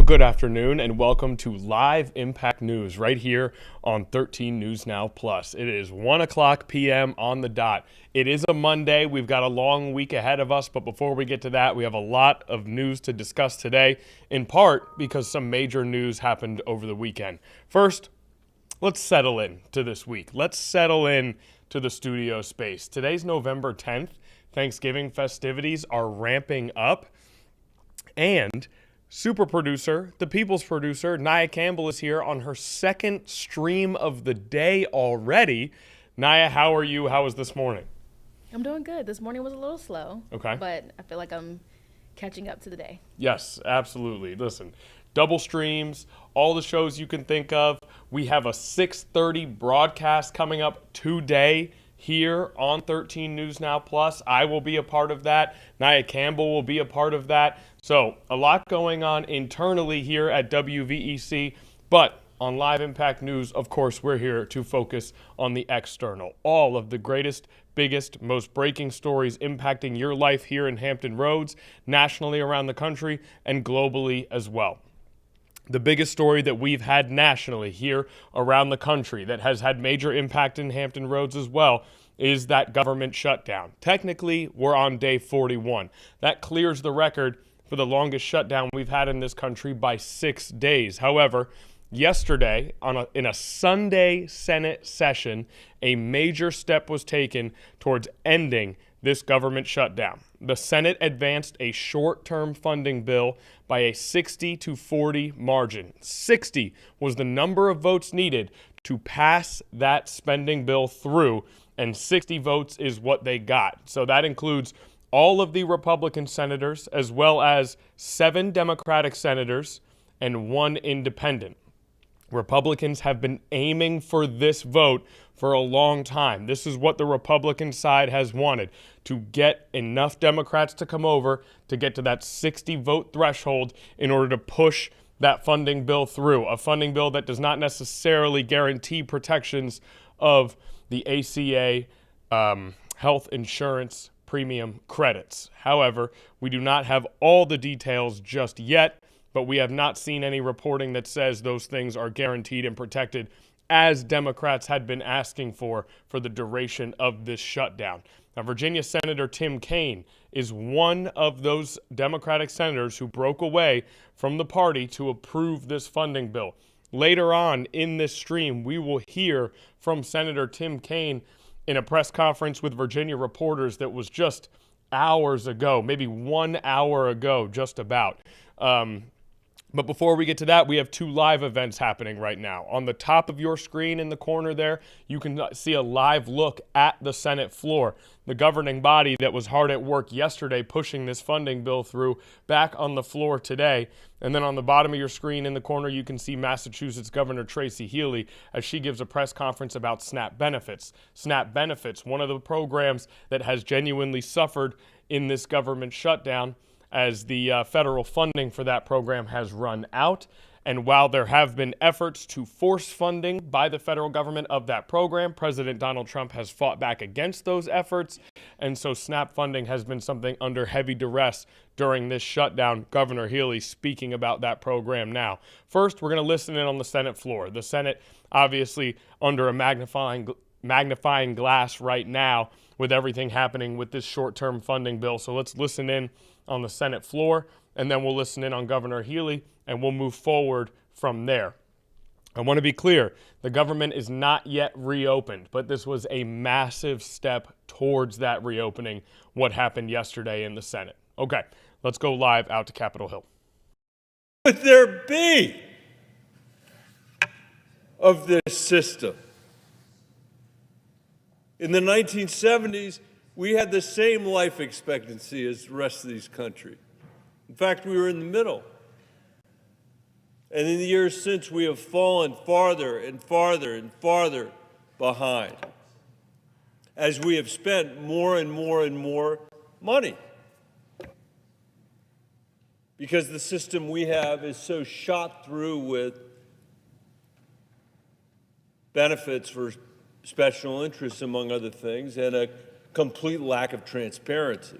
Well, good afternoon and welcome to Live Impact News right here on 13 News Now Plus. It is 1 o'clock p.m. on the dot. It is a Monday. We've got a long week ahead of us, but before we get to that, we have a lot of news to discuss today, in part because some major news happened over the weekend. First, let's settle in to this week. Let's settle in to the studio space. Today's November 10th. Thanksgiving festivities are ramping up, and super producer, the people's producer, Nia Campbell is here on her second stream of the day already. Nia, how are you? How was this morning? I'm doing good. This morning was a little slow. Okay. But I feel like I'm catching up to the day. Yes, absolutely. Listen, double streams, all the shows you can think of. We have a 6:30 broadcast coming up today here on 13 News Now Plus. I will be a part of that. Nia Campbell will be a part of that. So a lot going on internally here at WVEC, but on Live Impact News, of course, we're here to focus on the external. All of the greatest, biggest, most breaking stories impacting your life here in Hampton Roads, nationally around the country, and globally as well. The biggest story that we've had nationally here around the country that has had major impact in Hampton Roads as well is that government shutdown. Technically, we're on day 41. That clears the record for the longest shutdown we've had in this country by 6 days. However, yesterday, in a Sunday Senate session, a major step was taken towards ending this government shutdown. The Senate advanced a short-term funding bill by a 60-40 margin. 60 was the number of votes needed to pass that spending bill through, and 60 votes is what they got. So that includes all of the Republican senators, as well as 7 Democratic senators and 1 independent. Republicans have been aiming for this vote for a long time. This is what the Republican side has wanted, to get enough Democrats to come over to get to that 60 vote threshold in order to push that funding bill through. A funding bill that does not necessarily guarantee protections of the ACA health insurance premium credits. However, we do not have all the details just yet, but we have not seen any reporting that says those things are guaranteed and protected, as Democrats had been asking for the duration of this shutdown. Now, Virginia Senator Tim Kaine is one of those Democratic senators who broke away from the party to approve this funding bill. Later on in this stream, we will hear from Senator Tim Kaine in a press conference with Virginia reporters that was just hours ago, maybe 1 hour ago, just about. But before we get to that, we have 2 live events happening right now. On the top of your screen in the corner there, you can see a live look at the Senate floor, the governing body that was hard at work yesterday pushing this funding bill through, back on the floor today. And then on the bottom of your screen in the corner, you can see Massachusetts Governor Tracy Healy as she gives a press conference about SNAP benefits. SNAP benefits, one of the programs that has genuinely suffered in this government shutdown, as the federal funding for that program has run out. And while there have been efforts to force funding by the federal government of that program, President Donald Trump has fought back against those efforts. And so SNAP funding has been something under heavy duress during this shutdown. Governor Healy speaking about that program now. First, we're going to listen in on the Senate floor. The Senate obviously under a magnifying glass right now with everything happening with this short-term funding bill. So let's listen in on the Senate floor, and then we'll listen in on Governor Healy, and we'll move forward from there. I want to be clear, the government is not yet reopened, but this was a massive step towards that reopening, what happened yesterday in the Senate. Okay, let's go live out to Capitol Hill. Would there be of this system? In the 1970s, we had the same life expectancy as the rest of these countries. In fact, we were in the middle. And in the years since, we have fallen farther and farther and farther behind as we have spent more and more and more money. Because the system we have is so shot through with benefits for special interests, among other things, and a complete lack of transparency,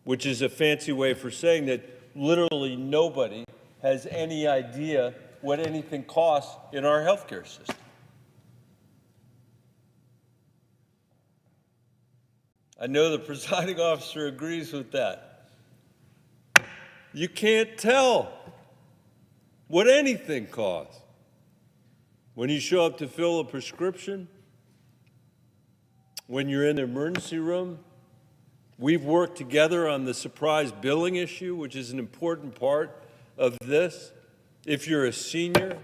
which is a fancy way for saying that literally nobody has any idea what anything costs in our healthcare system. I know the presiding officer agrees with that. You can't tell what anything costs. When you show up to fill a prescription, when you're in the emergency room, we've worked together on the surprise billing issue, which is an important part of this. If you're a senior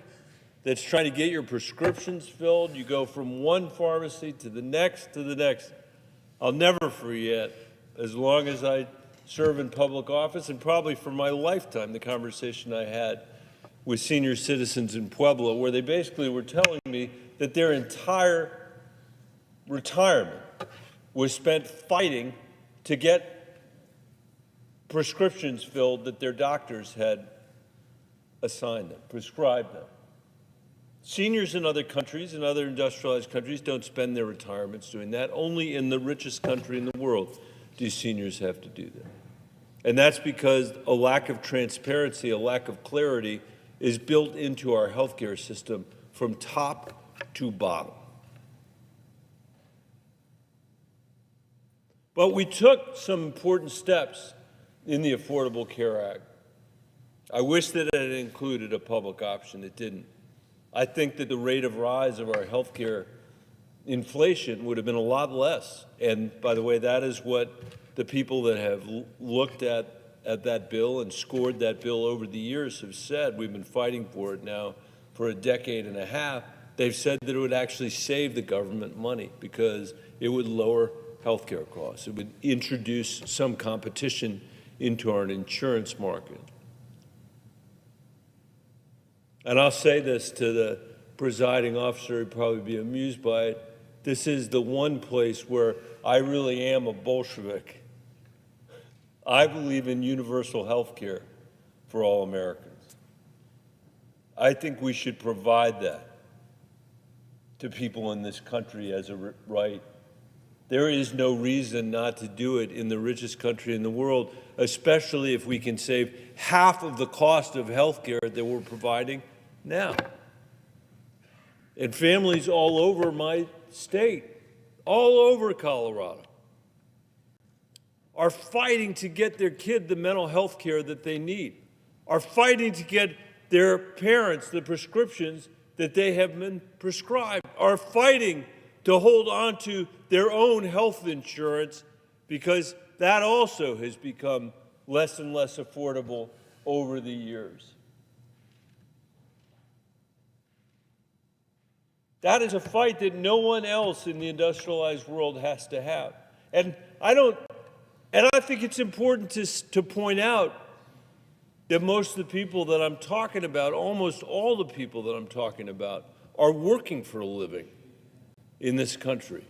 that's trying to get your prescriptions filled, you go from one pharmacy to the next to the next. I'll never forget, as long as I serve in public office, and probably for my lifetime, the conversation I had with senior citizens in Pueblo, where they basically were telling me that their entire retirement was spent fighting to get prescriptions filled that their doctors had assigned them, prescribed them. Seniors in other countries, in other industrialized countries, don't spend their retirements doing that. Only in the richest country in the world do seniors have to do that. And that's because a lack of transparency, a lack of clarity is built into our healthcare system from top to bottom. But we took some important steps in the Affordable Care Act. I wish that it had included a public option. It didn't. I think that the rate of rise of our healthcare inflation would have been a lot less. And by the way, that is what the people that have looked at that bill and scored that bill over the years have said. We've been fighting for it now for a decade and a half. They've said that it would actually save the government money because it would lower healthcare costs. It would introduce some competition into our insurance market. And I'll say this to the presiding officer, he'd probably be amused by it. This is the one place where I really am a Bolshevik. I believe in universal health care for all Americans. I think we should provide that to people in this country as a right. There is no reason not to do it in the richest country in the world, especially if we can save half of the cost of health care that we're providing now. And families all over my state, all over Colorado, are fighting to get their kid the mental health care that they need, are fighting to get their parents the prescriptions that they have been prescribed, are fighting to hold on to their own health insurance because that also has become less and less affordable over the years. That is a fight that no one else in the industrialized world has to have. And I think it's important to point out that most of the people that I'm talking about, almost all the people that I'm talking about, are working for a living in this country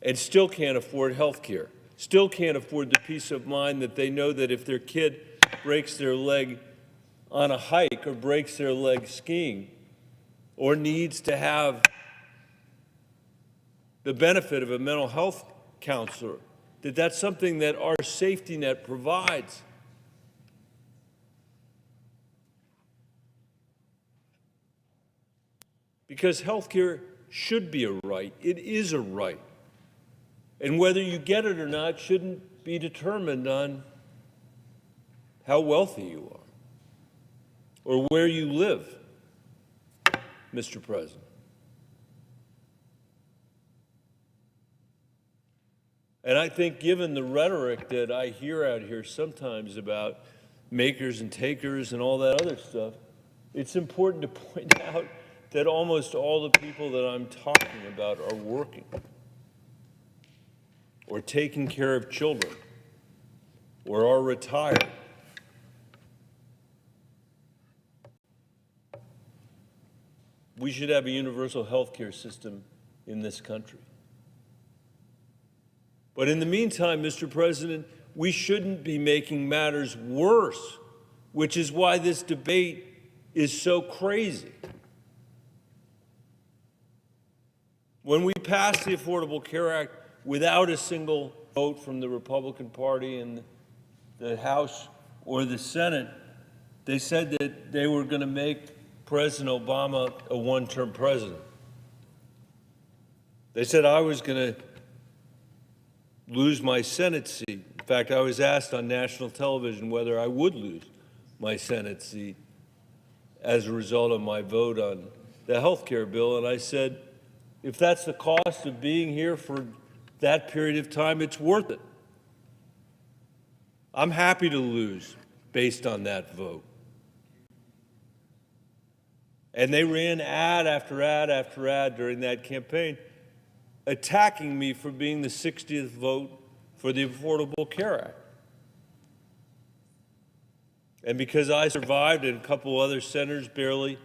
and still can't afford health care, still can't afford the peace of mind that they know that if their kid breaks their leg on a hike or breaks their leg skiing or needs to have the benefit of a mental health counselor, that's something that our safety net provides. Because health care should be a right. It is a right. And whether you get it or not shouldn't be determined on how wealthy you are or where you live, Mr. President. And I think given the rhetoric that I hear out here sometimes about makers and takers and all that other stuff, it's important to point out that almost all the people that I'm talking about are working or taking care of children or are retired. We should have a universal health care system in this country. But in the meantime, Mr. President, we shouldn't be making matters worse, which is why this debate is so crazy. When we passed the Affordable Care Act without a single vote from the Republican Party in the House or the Senate, They said that they were going to make President Obama a one-term president. They said I was going to lose my Senate seat. In fact, I was asked on national television whether I would lose my Senate seat as a result of my vote on the health care bill. And I said, if that's the cost of being here for that period of time, it's worth it. I'm happy to lose based on that vote. And they ran ad after ad after ad during that campaign, attacking me for being the 60th vote for the Affordable Care Act. And because I survived and a couple other senators barely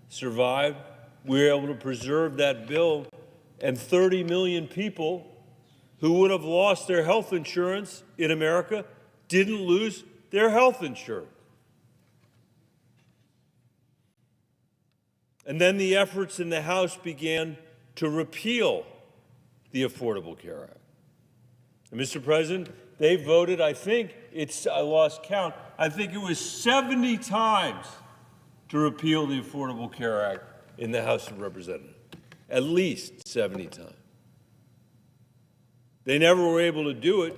survived, we were able to preserve that bill, and 30 million people who would have lost their health insurance in America didn't lose their health insurance. And then the efforts in the House began to repeal the Affordable Care Act. And Mr. President, they voted, I lost count, I think it was 70 times to repeal the Affordable Care Act in the House of Representatives. At least 70 times. They never were able to do it,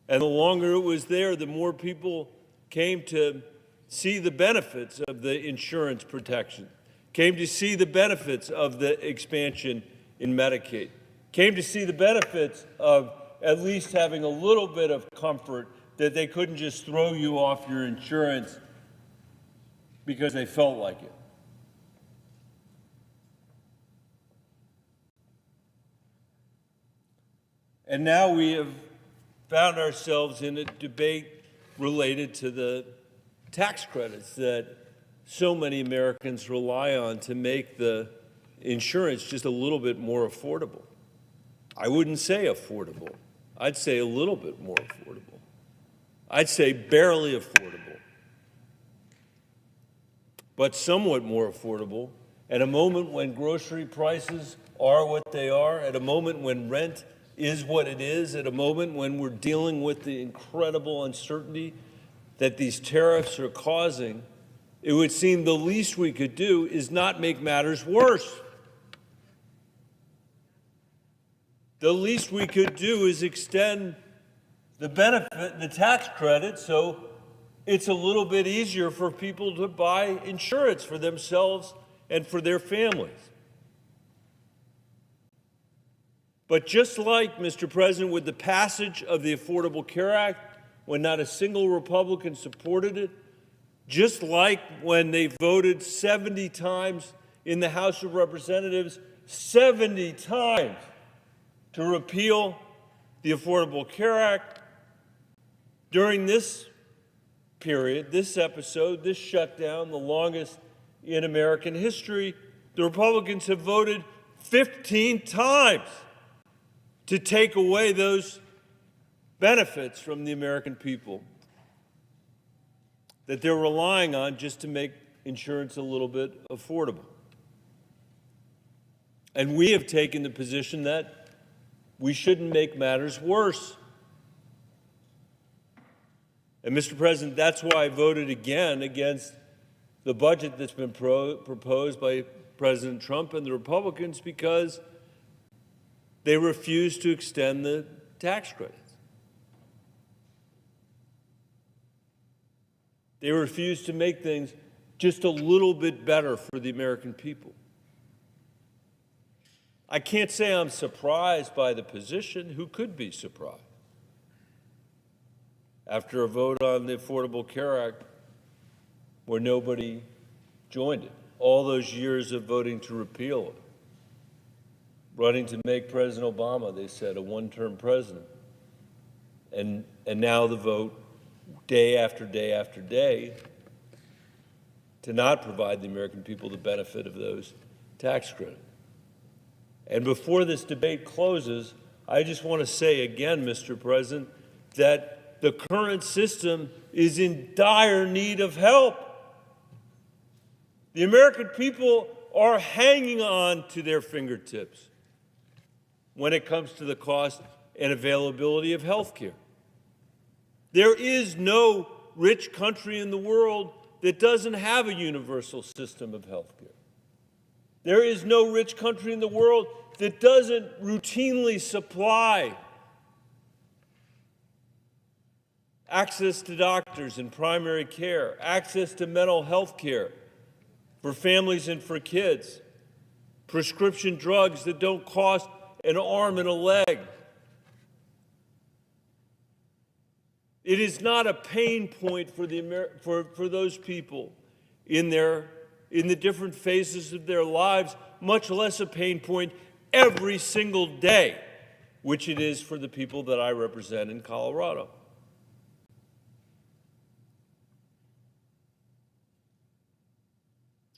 and the longer it was there, the more people came to see the benefits of the insurance protection, came to see the benefits of the expansion in Medicaid, came to see the benefits of at least having a little bit of comfort that they couldn't just throw you off your insurance because they felt like it. And now we have found ourselves in a debate related to the tax credits that so many Americans rely on to make the insurance just a little bit more affordable. I wouldn't say affordable. I'd say a little bit more affordable. I'd say barely affordable, but somewhat more affordable at a moment when grocery prices are what they are, at a moment when rent is what it is, at a moment when we're dealing with the incredible uncertainty that these tariffs are causing. It would seem the least we could do is not make matters worse. The least we could do is extend the benefit, the tax credit, so it's a little bit easier for people to buy insurance for themselves and for their families. But just like, Mr. President, with the passage of the Affordable Care Act, when not a single Republican supported it, just like when they voted 70 times in the House of Representatives, 70 times to repeal the Affordable Care Act, during this period, this episode, this shutdown, the longest in American history, the Republicans have voted 15 times to take away those benefits from the American people that they're relying on just to make insurance a little bit affordable. And we have taken the position that we shouldn't make matters worse. And Mr. President, that's why I voted again against the budget that's been proposed by President Trump and the Republicans, because they refuse to extend the tax credits. They refuse to make things just a little bit better for the American people. I can't say I'm surprised by the position. Who could be surprised? After a vote on the Affordable Care Act where nobody joined it, all those years of voting to repeal it, running to make President Obama, they said, a one-term president. And now the vote, day after day after day, to not provide the American people the benefit of those tax credits. And before this debate closes, I just want to say again, Mr. President, that the current system is in dire need of help. The American people are hanging on to their fingertips when it comes to the cost and availability of health care. There is no rich country in the world that doesn't have a universal system of health care. There is no rich country in the world that doesn't routinely supply access to doctors and primary care, access to mental health care for families and for kids, prescription drugs that don't cost an arm and a leg. It is not a pain point for those people in the different phases of their lives, much less a pain point every single day, which it is for the people that I represent in Colorado.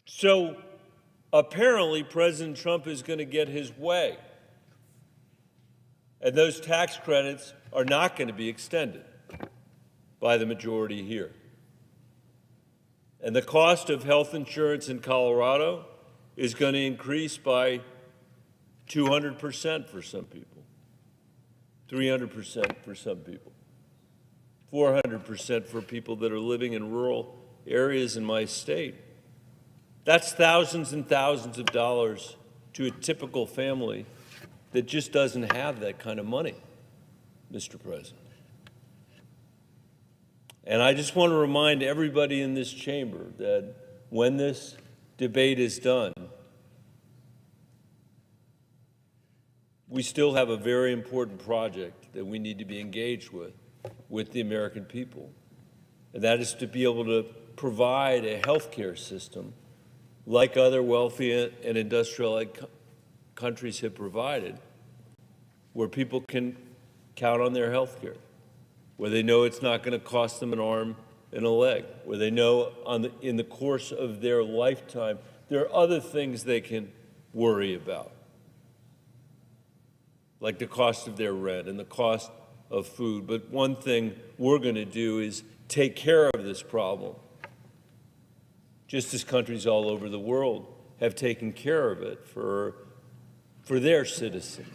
So apparently President Trump is going to get his way, and those tax credits are not going to be extended by the majority here. And the cost of health insurance in Colorado is going to increase by 200% for some people, 300% for some people, 400% for people that are living in rural areas in my state. That's thousands and thousands of dollars to a typical family that just doesn't have that kind of money, Mr. President. And I just want to remind everybody in this chamber that when this debate is done, we still have a very important project that we need to be engaged with the American people. And that is to be able to provide a health care system like other wealthy and industrialized countries have provided, where people can count on their health care, where they know it's not going to cost them an arm and a leg, where they know in the course of their lifetime there are other things they can worry about, like the cost of their rent and the cost of food. But one thing we're going to do is take care of this problem, just as countries all over the world have taken care of it for their citizens.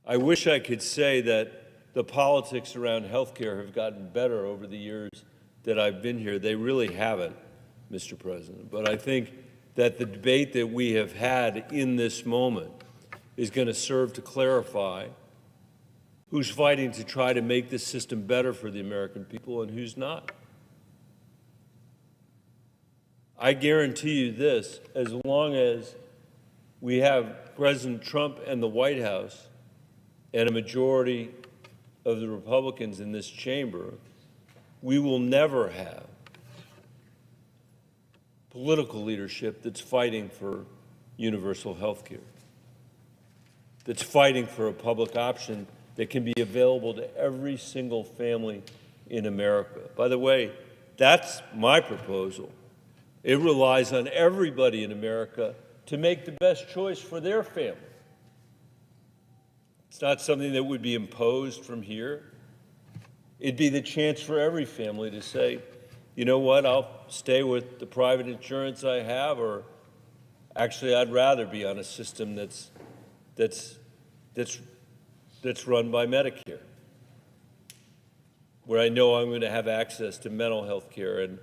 I wish I could say that the politics around healthcare have gotten better over the years that I've been here. They really haven't, Mr. President. But I think that the debate that we have had in this moment is going to serve to clarify who's fighting to try to make this system better for the American people and who's not. I guarantee you this, as long as we have President Trump and the White House and a majority of the Republicans in this chamber, we will never have political leadership that's fighting for universal health care, that's fighting for a public option that can be available to every single family in America. By the way, that's my proposal. It relies on everybody in America to make the best choice for their family. It's not something that would be imposed from here. It'd be the chance for every family to say, you know what, I'll stay with the private insurance I have, or actually I'd rather be on a system that's run by Medicare, where I know I'm going to have access to mental health care and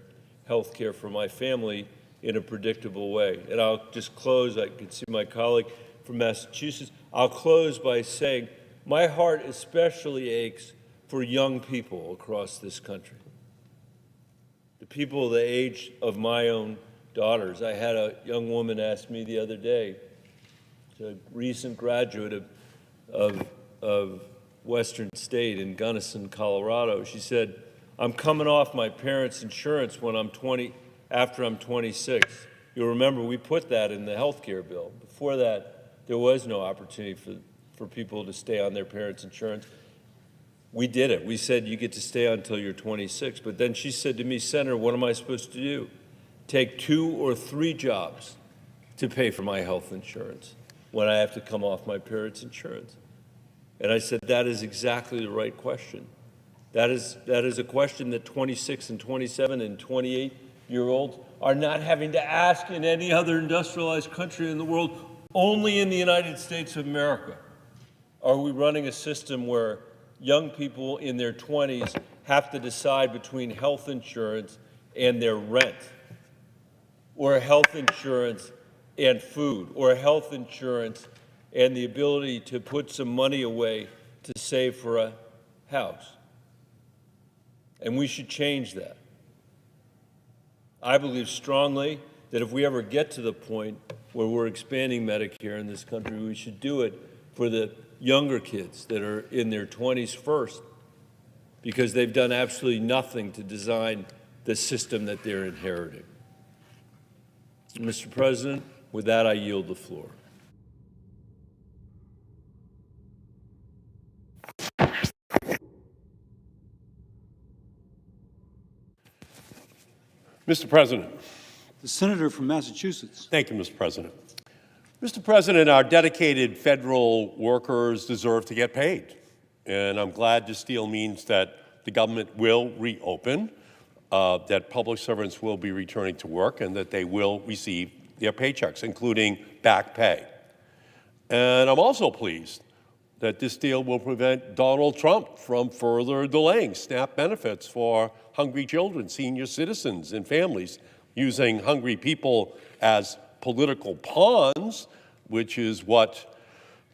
health care for my family in a predictable way. And I'll just close. I can see my colleague from Massachusetts. I'll close by saying my heart especially aches for young people across this country, the people the age of my own daughters. I had a young woman ask me the other day, a recent graduate of Western State in Gunnison, Colorado. She said, I'm coming off my parents' insurance after I'm 26. You'll remember we put that in the health care bill. Before that, there was no opportunity for people to stay on their parents' insurance. We did it. We said you get to stay until you're 26. But then she said to me, Senator, what am I supposed to do? Take 2 or 3 jobs to pay for my health insurance when I have to come off my parents' insurance? And I said, that is exactly the right question. That is a question that 26 and 27 and 28-year-olds are not having to ask in any other industrialized country in the world. Only in the United States of America are we running a system where young people in their 20s have to decide between health insurance and their rent, or health insurance and food, or health insurance and the ability to put some money away to save for a house. And we should change that. I believe strongly that if we ever get to the point where we're expanding Medicare in this country, we should do it for the younger kids that are in their 20s first, because they've done absolutely nothing to design the system that they're inheriting. Mr. President, with that, I yield the floor. Mr. President. The senator from Massachusetts. Thank you, Mr. President. Mr. President, our dedicated federal workers deserve to get paid. And I'm glad this deal means that the government will reopen, that public servants will be returning to work, and that they will receive their paychecks, including back pay. And I'm also pleased that this deal will prevent Donald Trump from further delaying SNAP benefits for hungry children, senior citizens, and families, using hungry people as political pawns, which is what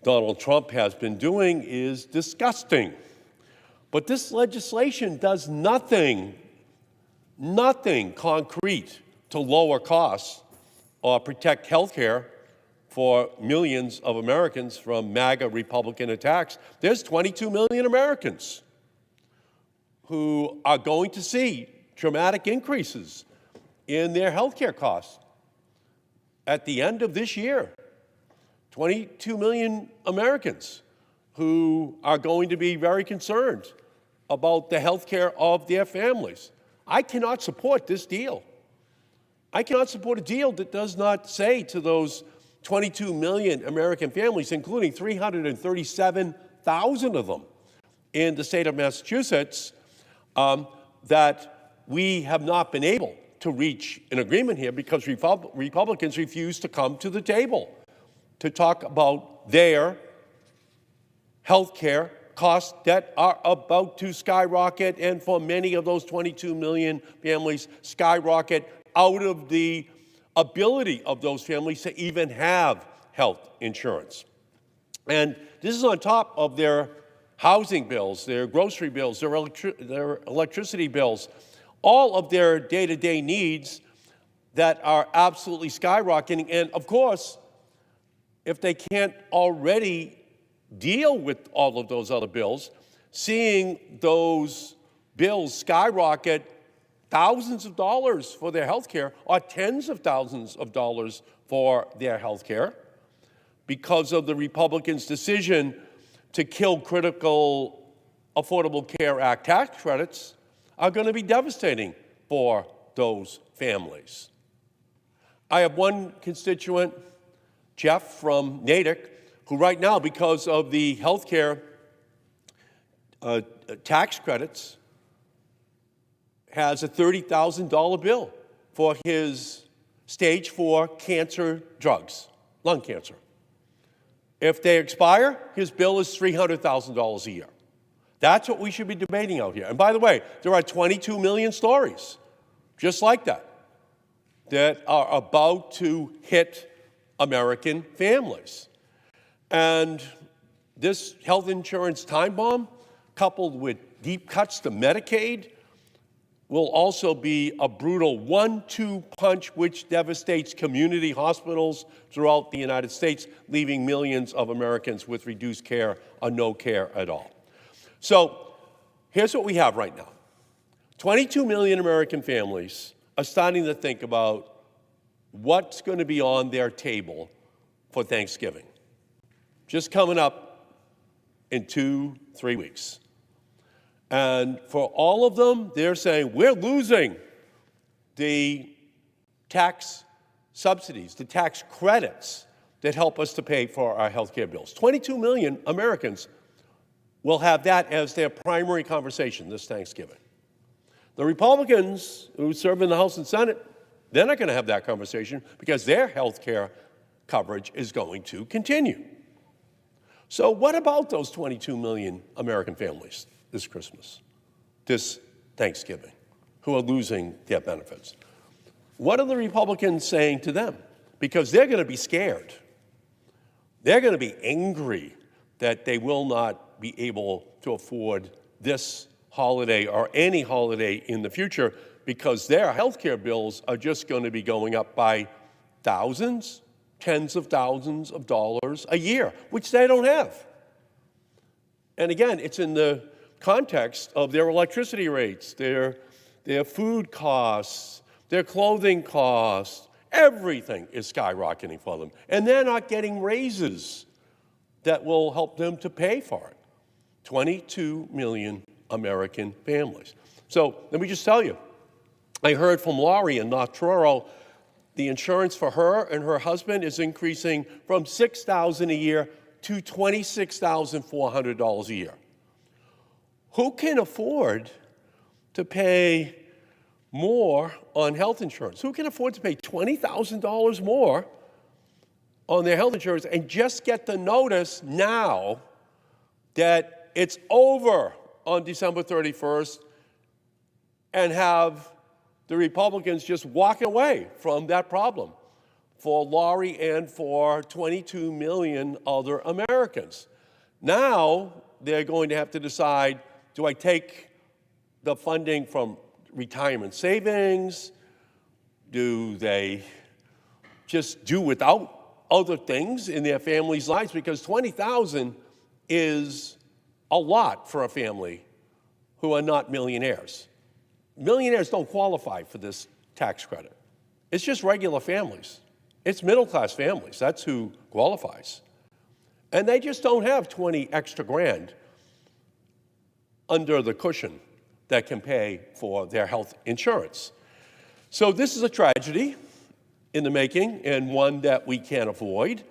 Donald Trump has been doing, is disgusting. But this legislation does nothing concrete to lower costs or protect health care for millions of Americans from MAGA Republican attacks. There's 22 million Americans who are going to see dramatic increases in their health care costs at the end of this year. 22 million Americans who are going to be very concerned about the health care of their families. I cannot support this deal. I cannot support a deal that does not say to those 22 million American families, including 337,000 of them in the state of Massachusetts, that we have not been able to reach an agreement here because Republicans refuse to come to the table to talk about their health care costs that are about to skyrocket, and for many of those 22 million families, skyrocket out of the ability of those families to even have health insurance. And this is on top of their housing bills, their grocery bills, their electricity bills, all of their day-to-day needs that are absolutely skyrocketing. And of course, if they can't already deal with all of those other bills, seeing those bills skyrocket thousands of dollars for their health care, or tens of thousands of dollars for their health care, because of the Republicans' decision to kill critical Affordable Care Act tax credits, are going to be devastating for those families. I have one constituent, Jeff from Natick, who right now, because of the health care tax credits, has a $30,000 bill for his stage 4 cancer drugs, lung cancer. If they expire, his bill is $300,000 a year. That's what we should be debating out here. And by the way, there are 22 million stories just like that that are about to hit American families. And this health insurance time bomb, coupled with deep cuts to Medicaid, will also be a brutal 1-2 punch which devastates community hospitals throughout the United States, leaving millions of Americans with reduced care or no care at all. So here's what we have right now. 22 million American families are starting to think about what's going to be on their table for Thanksgiving, just coming up in 2-3 weeks. And for all of them, they're saying, we're losing the tax subsidies, the tax credits that help us to pay for our health care bills. 22 million Americans will have that as their primary conversation this Thanksgiving. The Republicans who serve in the House and Senate, they're not going to have that conversation because their health care coverage is going to continue. So what about those 22 million American families this Christmas, this Thanksgiving, who are losing their benefits? What are the Republicans saying to them? Because they're going to be scared. They're going to be angry that they will not be able to afford this holiday or any holiday in the future because their health care bills are just going to be going up by thousands, tens of thousands of dollars a year, which they don't have. And again, it's in the context of their electricity rates, their food costs, their clothing costs. Everything is skyrocketing for them. And they're not getting raises that will help them to pay for it. 22 million American families. So let me just tell you, I heard from Laurie in North Truro, the insurance for her and her husband is increasing from $6,000 a year to $26,400 a year. Who can afford to pay more on health insurance? Who can afford to pay $20,000 more on their health insurance and just get the notice now that it's over on December 31st and have the Republicans just walk away from that problem for Laurie and for 22 million other Americans? Now they're going to have to decide, do I take the funding from retirement savings? Do they just do without other things in their families' lives? Because $20,000 is a lot for a family who are not millionaires. Millionaires don't qualify for this tax credit. It's just regular families. It's middle-class families. That's who qualifies. And they just don't have 20 extra grand under the cushion that can pay for their health insurance. So this is a tragedy in the making and one that we can't avoid.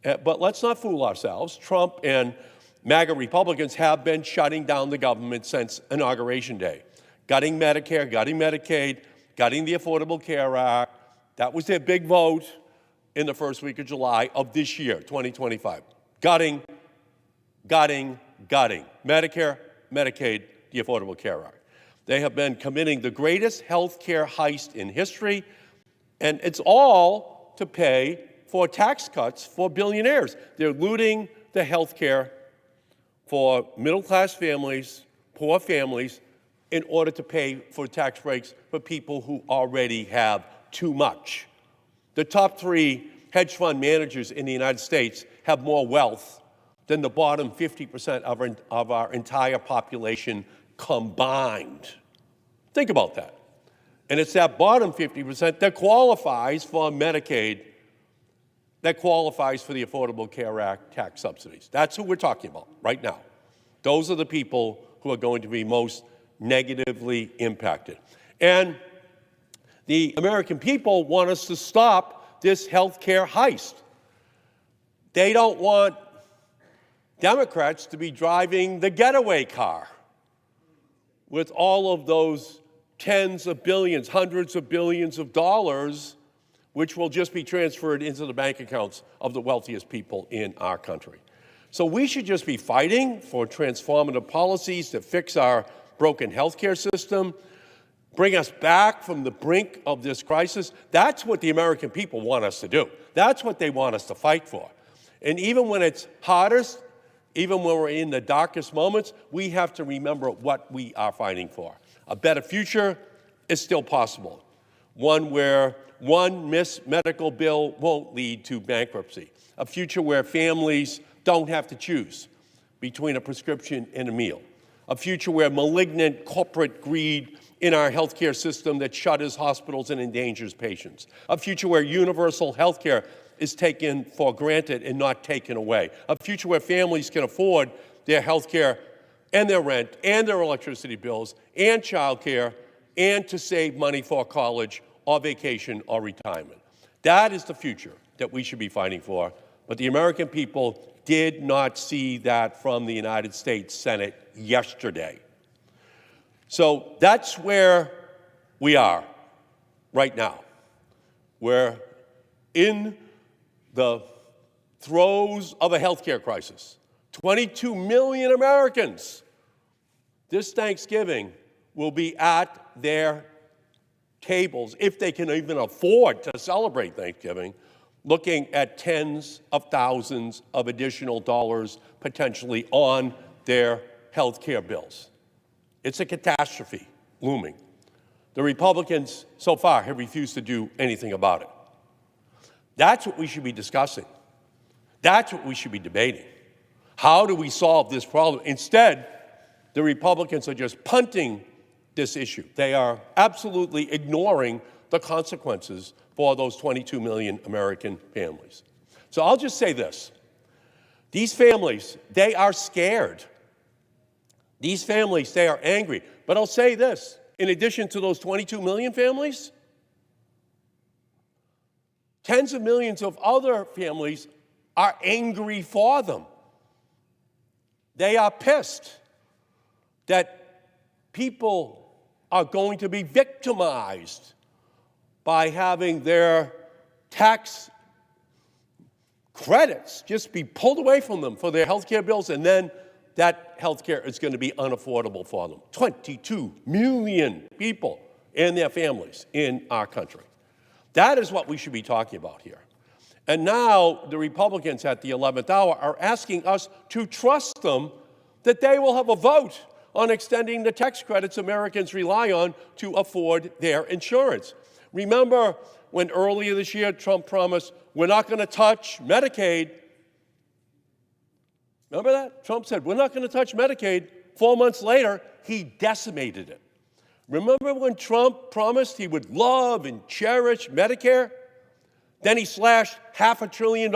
But let's not fool ourselves. Trump and MAGA Republicans have been shutting down the government since Inauguration Day. Gutting Medicare, gutting Medicaid, gutting the Affordable Care Act. That was their big vote in the first week of July of this year, 2025. Gutting. Medicare, Medicaid, the Affordable Care Act. They have been committing the greatest health care heist in history, and it's all to pay for tax cuts for billionaires. They're looting the health care for middle-class families, poor families, in order to pay for tax breaks for people who already have too much. The top 3 hedge fund managers in the United States have more wealth than the bottom 50% of our entire population combined. Think about that. And it's that bottom 50% that qualifies for Medicaid, that qualifies for the Affordable Care Act tax subsidies. That's who we're talking about right now. Those are the people who are going to be most negatively impacted. And the American people want us to stop this health care heist. They don't want Democrats to be driving the getaway car with all of those tens of billions, hundreds of billions of dollars, which will just be transferred into the bank accounts of the wealthiest people in our country. So we should just be fighting for transformative policies to fix our broken healthcare system, bring us back from the brink of this crisis. That's what the American people want us to do. That's what they want us to fight for. And even when it's hardest, even when we're in the darkest moments, we have to remember what we are fighting for. A better future is still possible. One where one missed medical bill won't lead to bankruptcy. A future where families don't have to choose between a prescription and a meal. A future where malignant corporate greed in our healthcare system that shutters hospitals and endangers patients. A future where universal healthcare is taken for granted and not taken away. A future where families can afford their healthcare and their rent and their electricity bills and childcare and to save money for college or vacation or retirement. That is the future that we should be fighting for. But the American people did not see that from the United States Senate yesterday. So that's where we are right now. We're in the throes of a healthcare crisis. 22 million Americans this Thanksgiving will be at their tables, if they can even afford to celebrate Thanksgiving, looking at tens of thousands of additional dollars potentially on their health care bills. It's a catastrophe looming. The Republicans so far have refused to do anything about it. That's what we should be discussing. That's what we should be debating. How do we solve this problem? Instead, the Republicans are just punting this issue. They are absolutely ignoring the consequences for those 22 million American families. So I'll just say this. These families, they are scared. These families, they are angry. But I'll say this, in addition to those 22 million families, tens of millions of other families are angry for them. They are pissed that people are going to be victimized by having their tax credits just be pulled away from them for their health care bills, and then that health care is going to be unaffordable for them. 22 million people and their families in our country. That is what we should be talking about here. And now the Republicans at the 11th hour are asking us to trust them that they will have a vote on extending the tax credits Americans rely on to afford their insurance. Remember when earlier this year Trump promised, we're not going to touch Medicaid? Remember that? Trump said, we're not going to touch Medicaid. 4 months later, he decimated it. Remember when Trump promised he would love and cherish Medicare? Then he slashed $500 billion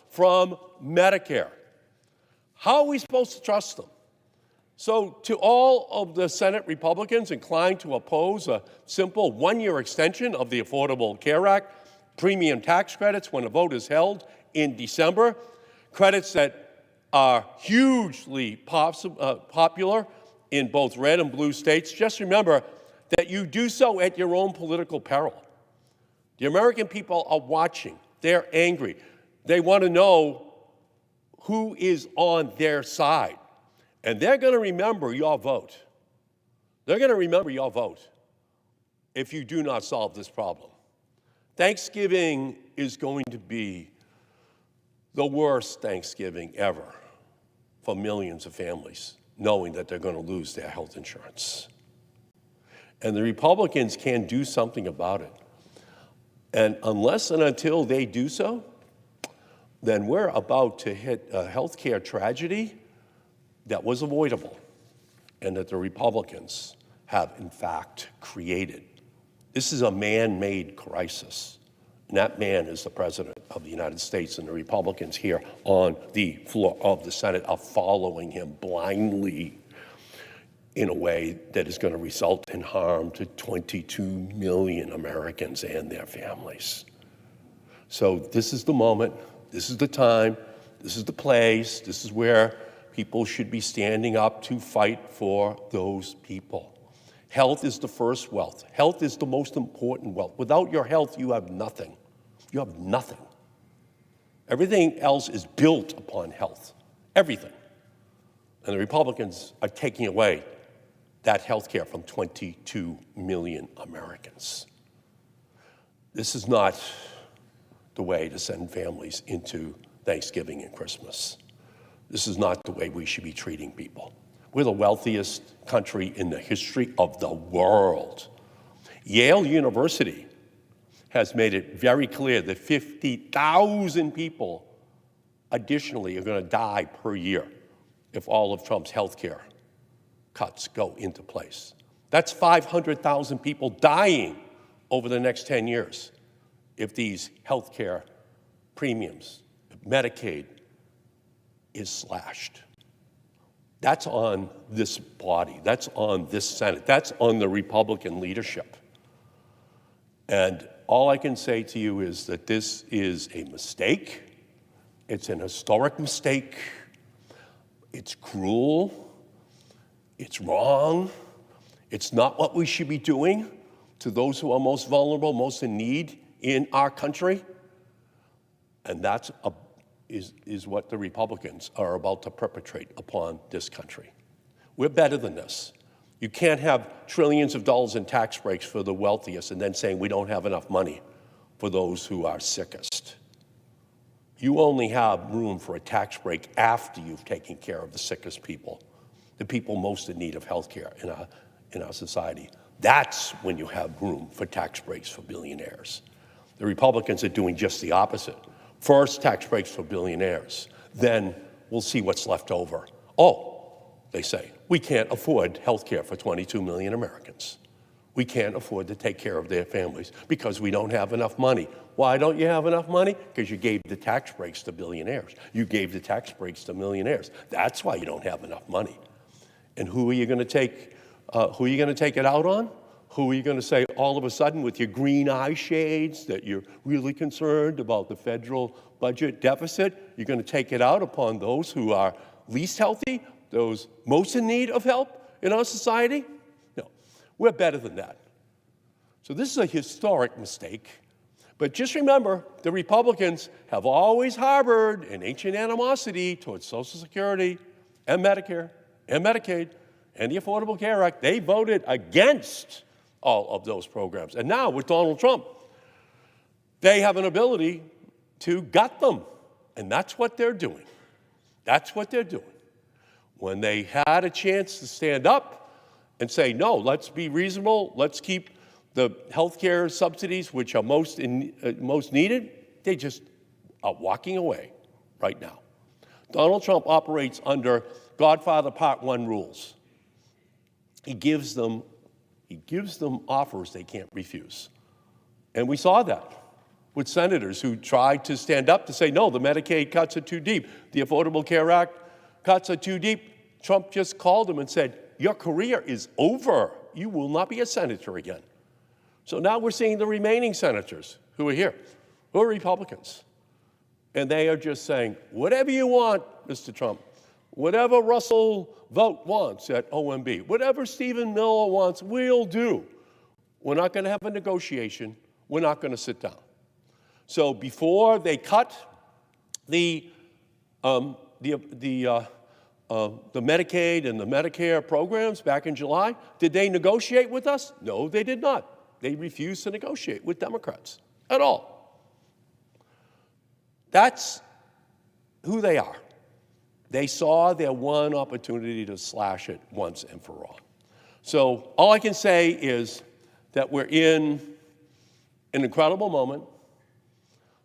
from Medicare. How are we supposed to trust them? So to all of the Senate Republicans inclined to oppose a simple one-year extension of the Affordable Care Act, premium tax credits when a vote is held in December, credits that are hugely popular in both red and blue states, just remember that you do so at your own political peril. The American people are watching. They're angry. They want to know who is on their side. And they're going to remember your vote. They're going to remember your vote if you do not solve this problem. Thanksgiving is going to be the worst Thanksgiving ever for millions of families, knowing that they're going to lose their health insurance. And the Republicans can do something about it. And unless and until they do so, then we're about to hit a healthcare tragedy that was avoidable and that the Republicans have, in fact, created. This is a man-made crisis. And that man is the President of the United States, and the Republicans here on the floor of the Senate are following him blindly in a way that is going to result in harm to 22 million Americans and their families. So this is the moment, this is the time, this is the place, this is where people should be standing up to fight for those people. Health is the first wealth. Health is the most important wealth. Without your health, you have nothing. You have nothing. Everything else is built upon health. Everything. And the Republicans are taking away that health care from 22 million Americans. This is not the way to send families into Thanksgiving and Christmas. This is not the way we should be treating people. We're the wealthiest country in the history of the world. Yale University has made it very clear that 50,000 people additionally are going to die per year if all of Trump's health care cuts go into place. That's 500,000 people dying over the next 10 years if these health care premiums, if Medicaid, is slashed. That's on this body. That's on this Senate. That's on the Republican leadership. And all I can say to you is that this is a mistake. It's an historic mistake. It's cruel. It's wrong. It's not what we should be doing to those who are most vulnerable, most in need in our country. And that's is what the Republicans are about to perpetrate upon this country. We're better than this. You can't have trillions of dollars in tax breaks for the wealthiest and then saying we don't have enough money for those who are sickest. You only have room for a tax break after you've taken care of the sickest people, the people most in need of health care in our society. That's when you have room for tax breaks for billionaires. The Republicans are doing just the opposite. First, tax breaks for billionaires. Then we'll see what's left over. Oh, they say, we can't afford health care for 22 million Americans. We can't afford to take care of their families because we don't have enough money. Why don't you have enough money? Because you gave the tax breaks to billionaires. You gave the tax breaks to millionaires. That's why you don't have enough money. And who are you going to take? Who are you going to take it out on? Who are you going to say all of a sudden with your green eye shades that you're really concerned about the federal budget deficit? You're going to take it out upon those who are least healthy, those most in need of help in our society? No, we're better than that. So this is a historic mistake. But just remember, the Republicans have always harbored an ancient animosity towards Social Security and Medicare and Medicaid and the Affordable Care Act. They voted against all of those programs. And now with Donald Trump, they have an ability to gut them. And that's what they're doing. That's what they're doing. When they had a chance to stand up and say, no, let's be reasonable, let's keep the health care subsidies, which are most needed, they just are walking away right now. Donald Trump operates under Godfather Part 1 rules. He gives them offers they can't refuse. And we saw that with senators who tried to stand up to say, no, the Medicaid cuts are too deep. The Affordable Care Act cuts are too deep. Trump just called them and said, your career is over. You will not be a senator again. So now we're seeing the remaining senators who are here, who are Republicans. And they are just saying, whatever you want, Mr. Trump, whatever Russell Vought wants at OMB, whatever Stephen Miller wants, we'll do. We're not going to have a negotiation. We're not going to sit down. So before they cut the Medicaid and the Medicare programs back in July, did they negotiate with us? No, they did not. They refused to negotiate with Democrats at all. That's who they are. They saw their one opportunity to slash it once and for all. So all I can say is that we're in an incredible moment.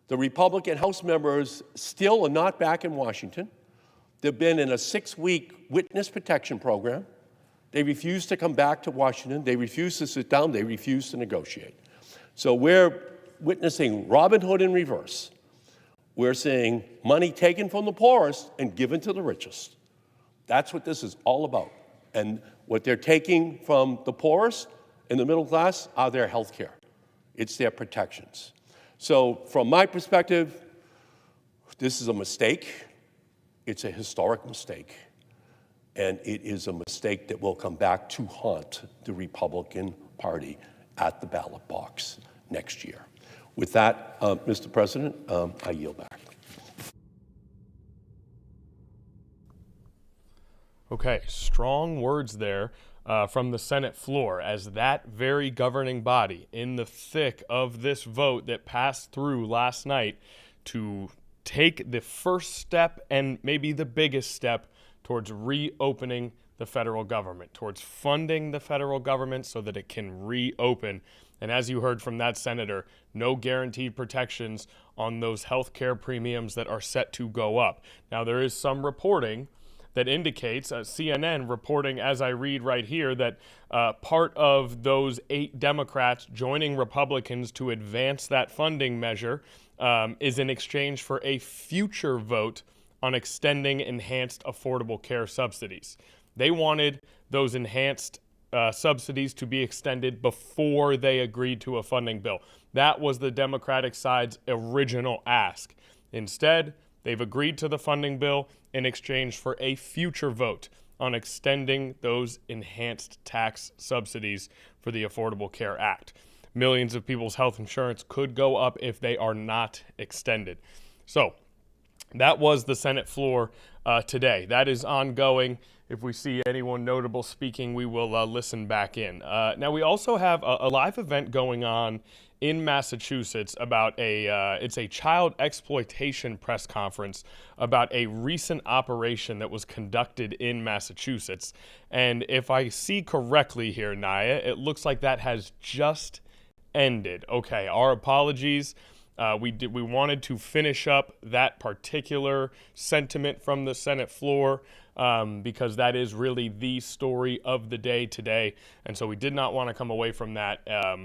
The Republican House members still are not back in Washington. They've been in a 6-week witness protection program. They refuse to come back to Washington. They refuse to sit down. They refuse to negotiate. So we're witnessing Robin Hood in reverse. We're seeing money taken from the poorest and given to the richest. That's what this is all about. And what they're taking from the poorest and the middle class are their health care. It's their protections. So from my perspective, this is a mistake. It's a historic mistake. And it is a mistake that will come back to haunt the Republican Party at the ballot box next year. With that, Mr. President, I yield back. Okay, strong words there from the Senate floor as that very governing body in the thick of this vote that passed through last night to take the first step and maybe the biggest step towards reopening the federal government, towards funding the federal government so that it can reopen. And as you heard from that senator, no guaranteed protections on those health care premiums that are set to go up. Now, there is some reporting that indicates, CNN reporting as I read right here, that part of those 8 Democrats joining Republicans to advance that funding measure is in exchange for a future vote on extending enhanced affordable care subsidies. They wanted those enhanced subsidies to be extended before they agreed to a funding bill. That was the Democratic side's original ask. Instead, they've agreed to the funding bill in exchange for a future vote on extending those enhanced tax subsidies for the Affordable Care Act. Millions of people's health insurance could go up if they are not extended. So, That was the Senate floor today. That is ongoing. If we see anyone notable speaking, we will listen back in. Now, we also have a live event going on in Massachusetts about it's a child exploitation press conference about a recent operation that was conducted in Massachusetts. And if I see correctly here, Naya, it looks like that has just ended. Okay, our apologies. We wanted to finish up that particular sentiment from the Senate floor because that is really the story of the day today, and so we did not want to come away from that.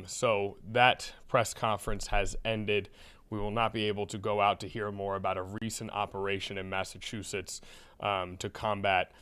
So that press conference has ended. We will not be able to go out to hear more about a recent operation in Massachusetts to combat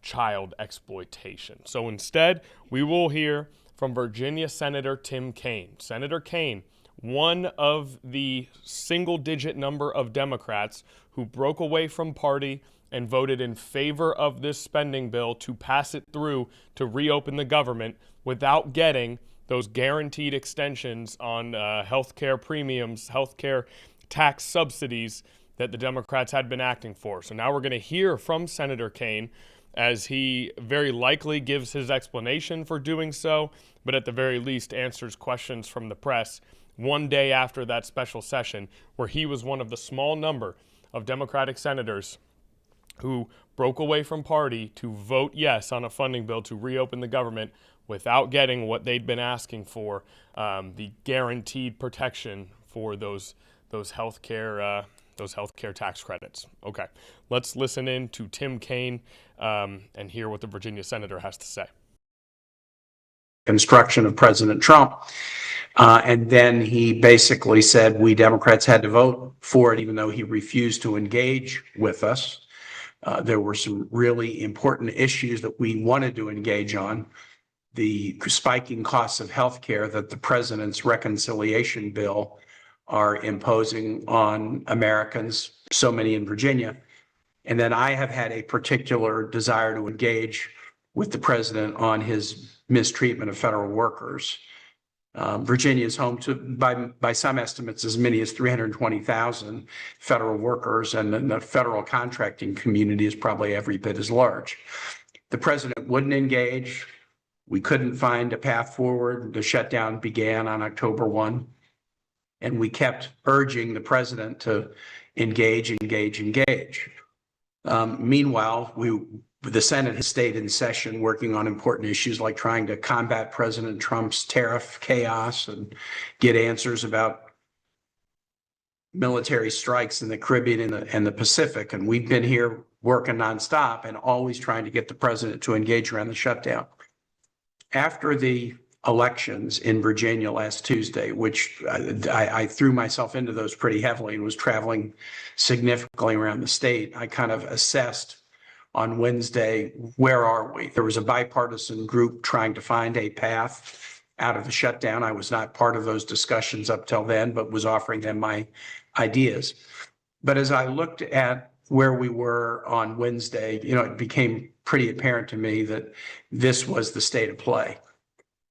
child exploitation. So instead, we will hear from Virginia Senator Tim Kaine. Senator Kaine, one of the single-digit number of Democrats who broke away from party and voted in favor of this spending bill to pass it through to reopen the government without getting those guaranteed extensions on health care premiums, health care tax subsidies that the Democrats had been acting for. So now we're going to hear from Senator Kaine as he very likely gives his explanation for doing so, but at the very least answers questions from the press one day after that special session where he was one of the small number of Democratic senators who broke away from party to vote yes on a funding bill to reopen the government without getting what they'd been asking for, the guaranteed protection for those healthcare tax credits. Okay, let's listen in to Tim Kaine and hear what the Virginia senator has to say. Construction of President Trump. And then he basically said we Democrats had to vote for it, even though he refused to engage with us. There were some really important issues that we wanted to engage on. The spiking costs of healthcare that the president's reconciliation bill are imposing on Americans, so many in Virginia. And then I have had a particular desire to engage with the president on his mistreatment of federal workers. Virginia is home to, by some estimates, as many as 320,000 federal workers, and the federal contracting community is probably every bit as large. The president wouldn't engage. We couldn't find a path forward. The shutdown began on October 1, and we kept urging the president to engage. Meanwhile, the Senate has stayed in session working on important issues like trying to combat President Trump's tariff chaos and get answers about military strikes in the Caribbean and the Pacific. And we've been here working nonstop and always trying to get the president to engage around the shutdown. After the elections in Virginia last Tuesday, which I threw myself into those pretty heavily and was traveling significantly around the state, I kind of assessed on Wednesday, where are we? There was a bipartisan group trying to find a path out of the shutdown. I was not part of those discussions up till then, but was offering them my ideas. But as I looked at where we were on Wednesday, it became pretty apparent to me that this was the state of play.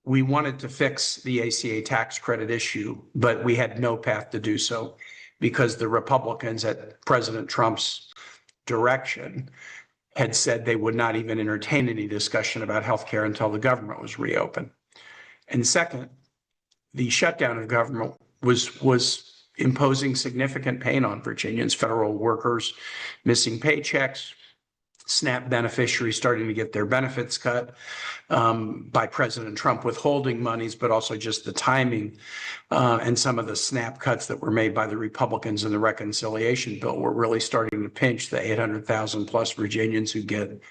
We wanted to fix the ACA tax credit issue, but we had no path to do so because the Republicans at President Trump's direction had said they would not even entertain any discussion about healthcare until the government was reopened. And second, the shutdown of government was imposing significant pain on Virginians, federal workers missing paychecks, SNAP beneficiaries starting to get their benefits cut by President Trump withholding monies, but also just the timing and some of the SNAP cuts that were made by the Republicans in the reconciliation bill were really starting to pinch the 800,000 plus Virginians who get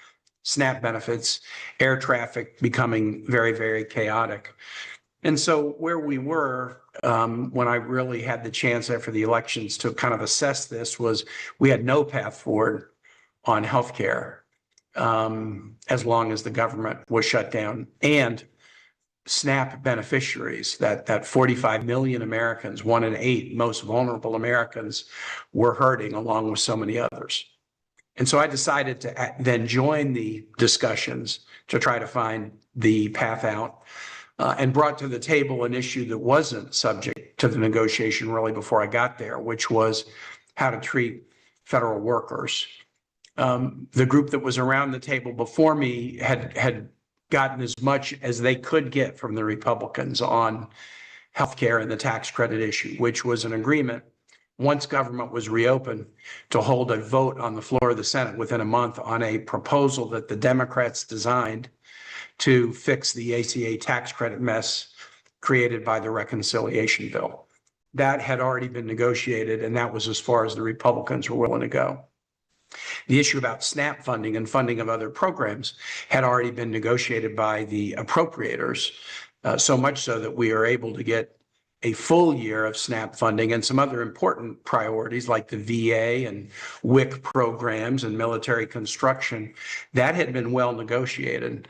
SNAP benefits, air traffic becoming very, very chaotic. And so where we were when I really had the chance after the elections to kind of assess this was we had no path forward on healthcare as long as the government was shut down, and SNAP beneficiaries, that 45 million Americans, 1 in 8 most vulnerable Americans, were hurting along with so many others. And so I decided to then join the discussions to try to find the path out and brought to the table an issue that wasn't subject to the negotiation really before I got there, which was how to treat federal workers. The group that was around the table before me had gotten as much as they could get from the Republicans on healthcare and the tax credit issue, which was an agreement once government was reopened to hold a vote on the floor of the Senate within a month on a proposal that the Democrats designed to fix the ACA tax credit mess created by the reconciliation bill. That had already been negotiated, and that was as far as the Republicans were willing to go. The issue about SNAP funding and funding of other programs had already been negotiated by the appropriators, so much so that we are able to get a full year of SNAP funding and some other important priorities like the VA and WIC programs and military construction. That had been well negotiated.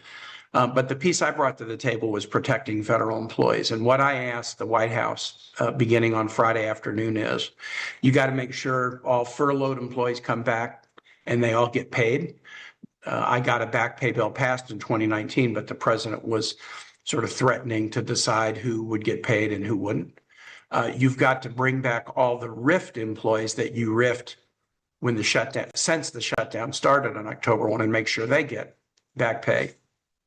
But the piece I brought to the table was protecting federal employees. And what I asked the White House beginning on Friday afternoon is, you got to make sure all furloughed employees come back and they all get paid. I got a back pay bill passed in 2019, but the president was sort of threatening to decide who would get paid and who wouldn't. You've got to bring back all the RIFT employees that you RIFT when the shutdown, since the shutdown started on October 1, and make sure they get back pay.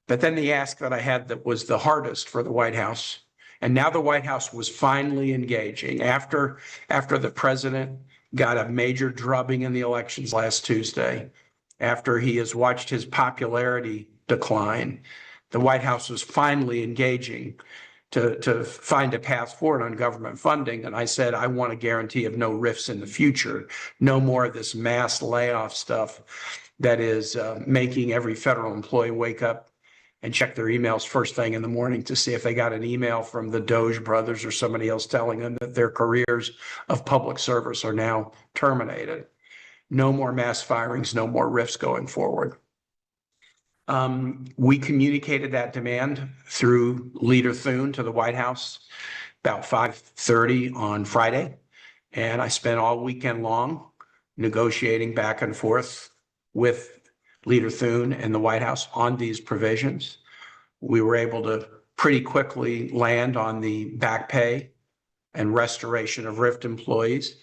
But then the ask that I had that was the hardest for the White House, and now the White House was finally engaging after the president got a major drubbing in the elections last Tuesday, after he has watched his popularity decline, the White House was finally engaging to find a path forward on government funding. And I said, I want a guarantee of no rifts in the future, no more of this mass layoff stuff that is making every federal employee wake up and check their emails first thing in the morning to see if they got an email from the Doge brothers or somebody else telling them that their careers of public service are now terminated. No more mass firings, no more rifts going forward. We communicated that demand through Leader Thune to the White House about 5:30 on Friday. And I spent all weekend long negotiating back and forth with Leader Thune and the White House on these provisions. We were able to pretty quickly land on the back pay and restoration of RIFT employees.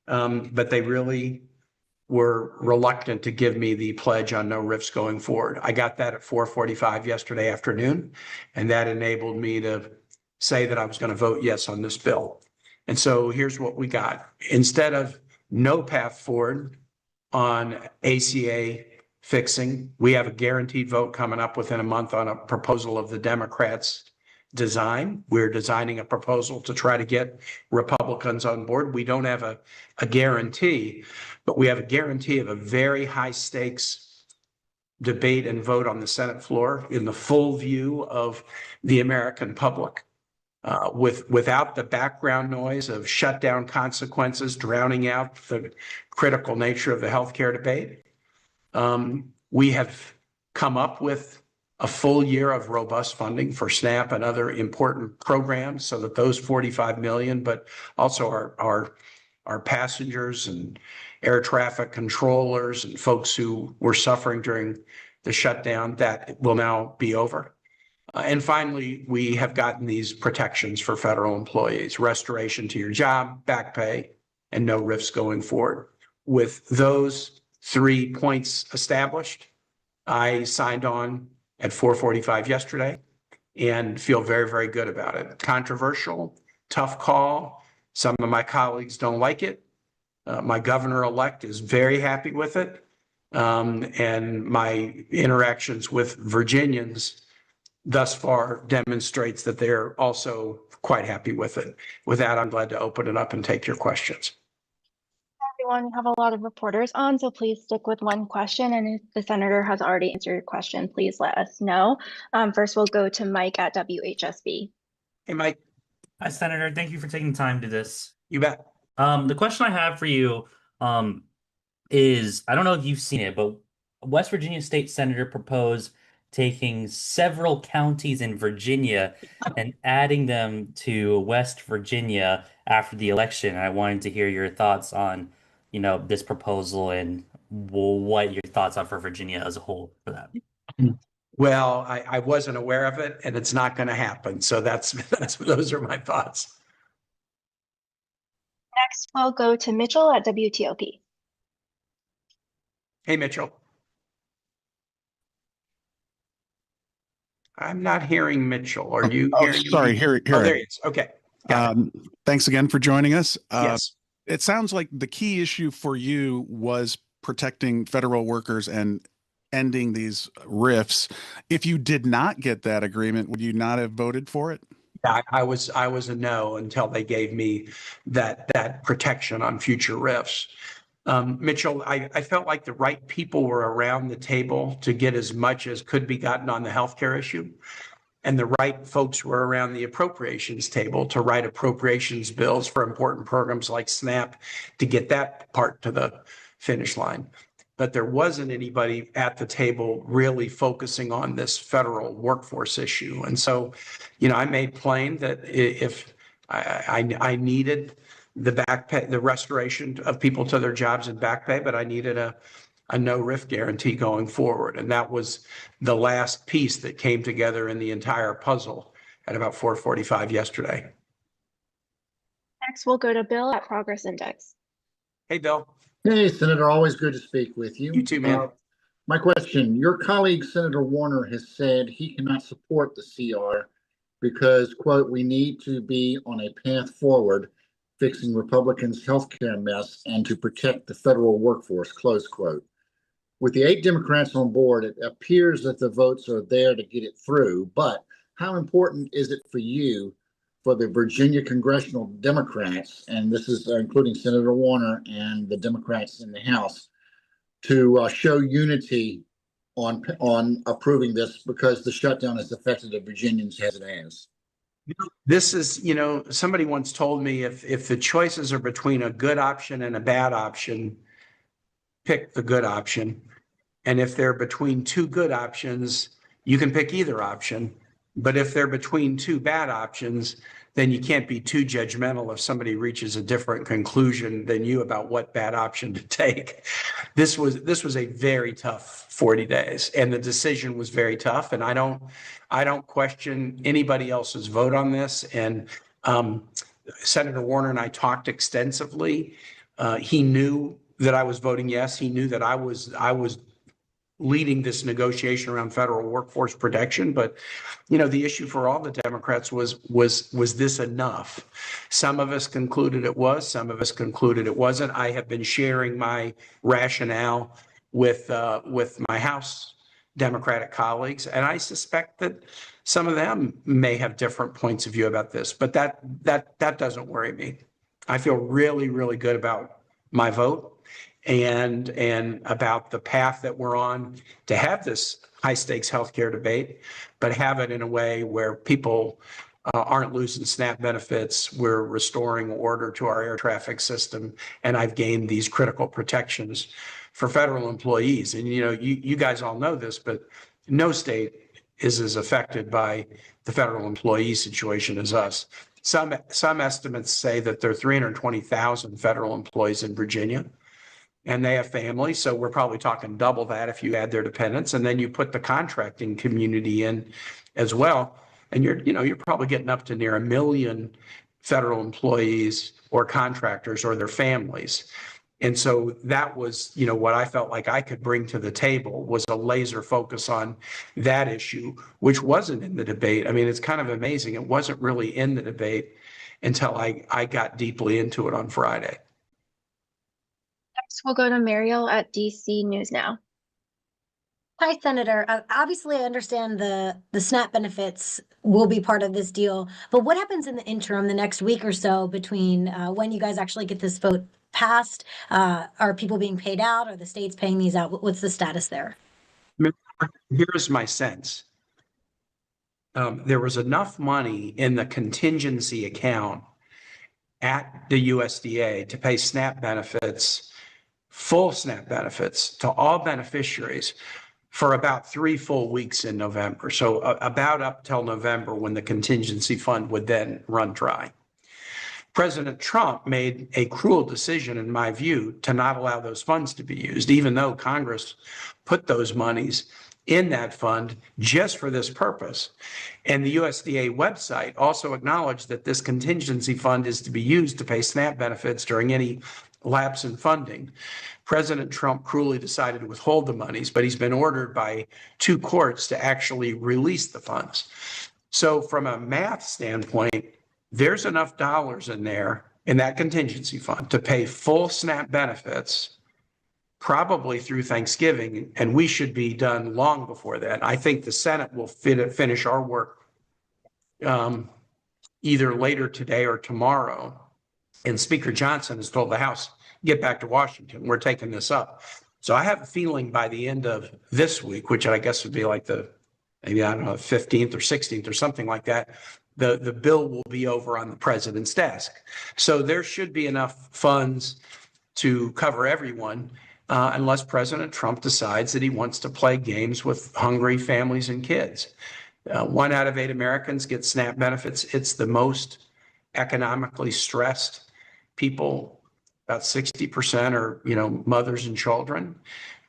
But they really were reluctant to give me the pledge on no rifts going forward. I got that at 4:45 yesterday afternoon, and that enabled me to say that I was going to vote yes on this bill. And so here's what we got. Instead of no path forward on ACA fixing, we have a guaranteed vote coming up within a month on a proposal of the Democrats' design. We're designing a proposal to try to get Republicans on board. We don't have a guarantee, but we have a guarantee of a very high stakes debate and vote on the Senate floor in the full view of the American public, without the background noise of shutdown consequences drowning out the critical nature of the healthcare debate. We have come up with a full year of robust funding for SNAP and other important programs so that those 45 million, but also our passengers and air traffic controllers and folks who were suffering during the shutdown, that will now be over. And finally, we have gotten these protections for federal employees, restoration to your job, back pay, and no rifts going forward. With those 3 points established, I signed on at 4:45 yesterday and feel very, very good about it. Controversial, tough call. Some of my colleagues don't like it. My governor-elect is very happy with it. And my interactions with Virginians thus far demonstrates that they're also quite happy with it. With that, I'm glad to open it up and take your questions. Everyone, we have a lot of reporters on, so please stick with one question. And if the senator has already answered your question, please let us know. First, we'll go to Mike at WHSB. Hey, Mike. Hi, Senator. Thank you for taking the time to do this. You bet. The question I have for you is, I don't know if you've seen it, but West Virginia State Senator proposed taking several counties in Virginia and adding them to West Virginia after the election. I wanted to hear your thoughts on, this proposal and what your thoughts are for Virginia as a whole for that. Well, I wasn't aware of it, and it's not going to happen. So those are my thoughts. Next, we'll go to Mitchell at WTOP. Hey, Mitchell. I'm not hearing Mitchell. Are you Oh, hearing sorry. me? Here Oh, I there am. he is. Okay. Got it. Thanks again for joining us. Yes. It sounds like the key issue for you was protecting federal workers and ending these rifts. If you did not get that agreement, would you not have voted for it? I was a no until they gave me that protection on future rifts. Mitchell, I felt like the right people were around the table to get as much as could be gotten on the healthcare issue. And the right folks were around the appropriations table to write appropriations bills for important programs like SNAP to get that part to the finish line. But there wasn't anybody at the table really focusing on this federal workforce issue. And so, I made plain that if I needed the back pay, the restoration of people to their jobs and back pay, but I needed a no rift guarantee going forward. And that was the last piece that came together in the entire puzzle at about 4:45 yesterday. Next, we'll go to Bill at Progress Index. Hey, Bill. Hey, Senator, always good to speak with you. You too, man. My question, your colleague, Senator Warner, has said he cannot support the CR because, quote, we need to be on a path forward fixing Republicans' healthcare mess and to protect the federal workforce, close quote. With the 8 Democrats on board, it appears that the votes are there to get it through, but how important is it for you, for the Virginia congressional Democrats, and this is including Senator Warner and the Democrats in the House, to show unity on approving this because the shutdown has affected the Virginians as it has? This is, somebody once told me if the choices are between a good option and a bad option, pick the good option. And if they're between 2 good options, you can pick either option. But if they're between 2 bad options, then you can't be too judgmental if somebody reaches a different conclusion than you about what bad option to take. This was a very tough 40 days, and the decision was very tough. And I don't question anybody else's vote on this. And Senator Warner and I talked extensively. He knew that I was voting yes. He knew that I was leading this negotiation around federal workforce protection. But, the issue for all the Democrats was this enough? Some of us concluded it was, some of us concluded it wasn't. I have been sharing my rationale with my House Democratic colleagues, and I suspect that some of them may have different points of view about this, but that doesn't worry me. I feel really, really good about my vote and about the path that we're on to have this high stakes healthcare debate, but have it in a way where people aren't losing SNAP benefits. We're restoring order to our air traffic system, and I've gained these critical protections for federal employees. And you guys all know this, but no state is as affected by the federal employee situation as us. Some estimates say that there are 320,000 federal employees in Virginia, and they have families. So we're probably talking double that if you add their dependents, and then you put the contracting community in as well. And you're probably getting up to near 1 million federal employees or contractors or their families. And so that was, what I felt like I could bring to the table was a laser focus on that issue, which wasn't in the debate. I mean, it's kind of amazing. It wasn't really in the debate until I got deeply into it on Friday. Next, we'll go to Mariel at DC News Now. Hi, Senator. Obviously, I understand the SNAP benefits will be part of this deal, but what happens in the interim, the next week or so, between when you guys actually get this vote passed? Are people being paid out? Are the states paying these out? What's the status there? Here's my sense. There was enough money in the contingency account at the USDA to pay SNAP benefits, full SNAP benefits to all beneficiaries for about 3 full weeks in November. So about up till November, when the contingency fund would then run dry. President Trump made a cruel decision, in my view, to not allow those funds to be used, even though Congress put those monies in that fund just for this purpose. And the USDA website also acknowledged that this contingency fund is to be used to pay SNAP benefits during any lapse in funding. President Trump cruelly decided to withhold the monies, but he's been ordered by 2 courts to actually release the funds. So from a math standpoint, there's enough dollars in there in that contingency fund to pay full SNAP benefits probably through Thanksgiving, and we should be done long before that. I think the Senate will finish our work either later today or tomorrow. And Speaker Johnson has told the House, get back to Washington. We're taking this up. So I have a feeling by the end of this week, which I guess would be like maybe, I don't know, 15th or 16th or something like that, the bill will be over on the president's desk. So there should be enough funds to cover everyone, unless President Trump decides that he wants to play games with hungry families and kids. 1 out of 8 Americans get SNAP benefits. It's the most economically stressed people. About 60% are, mothers and children.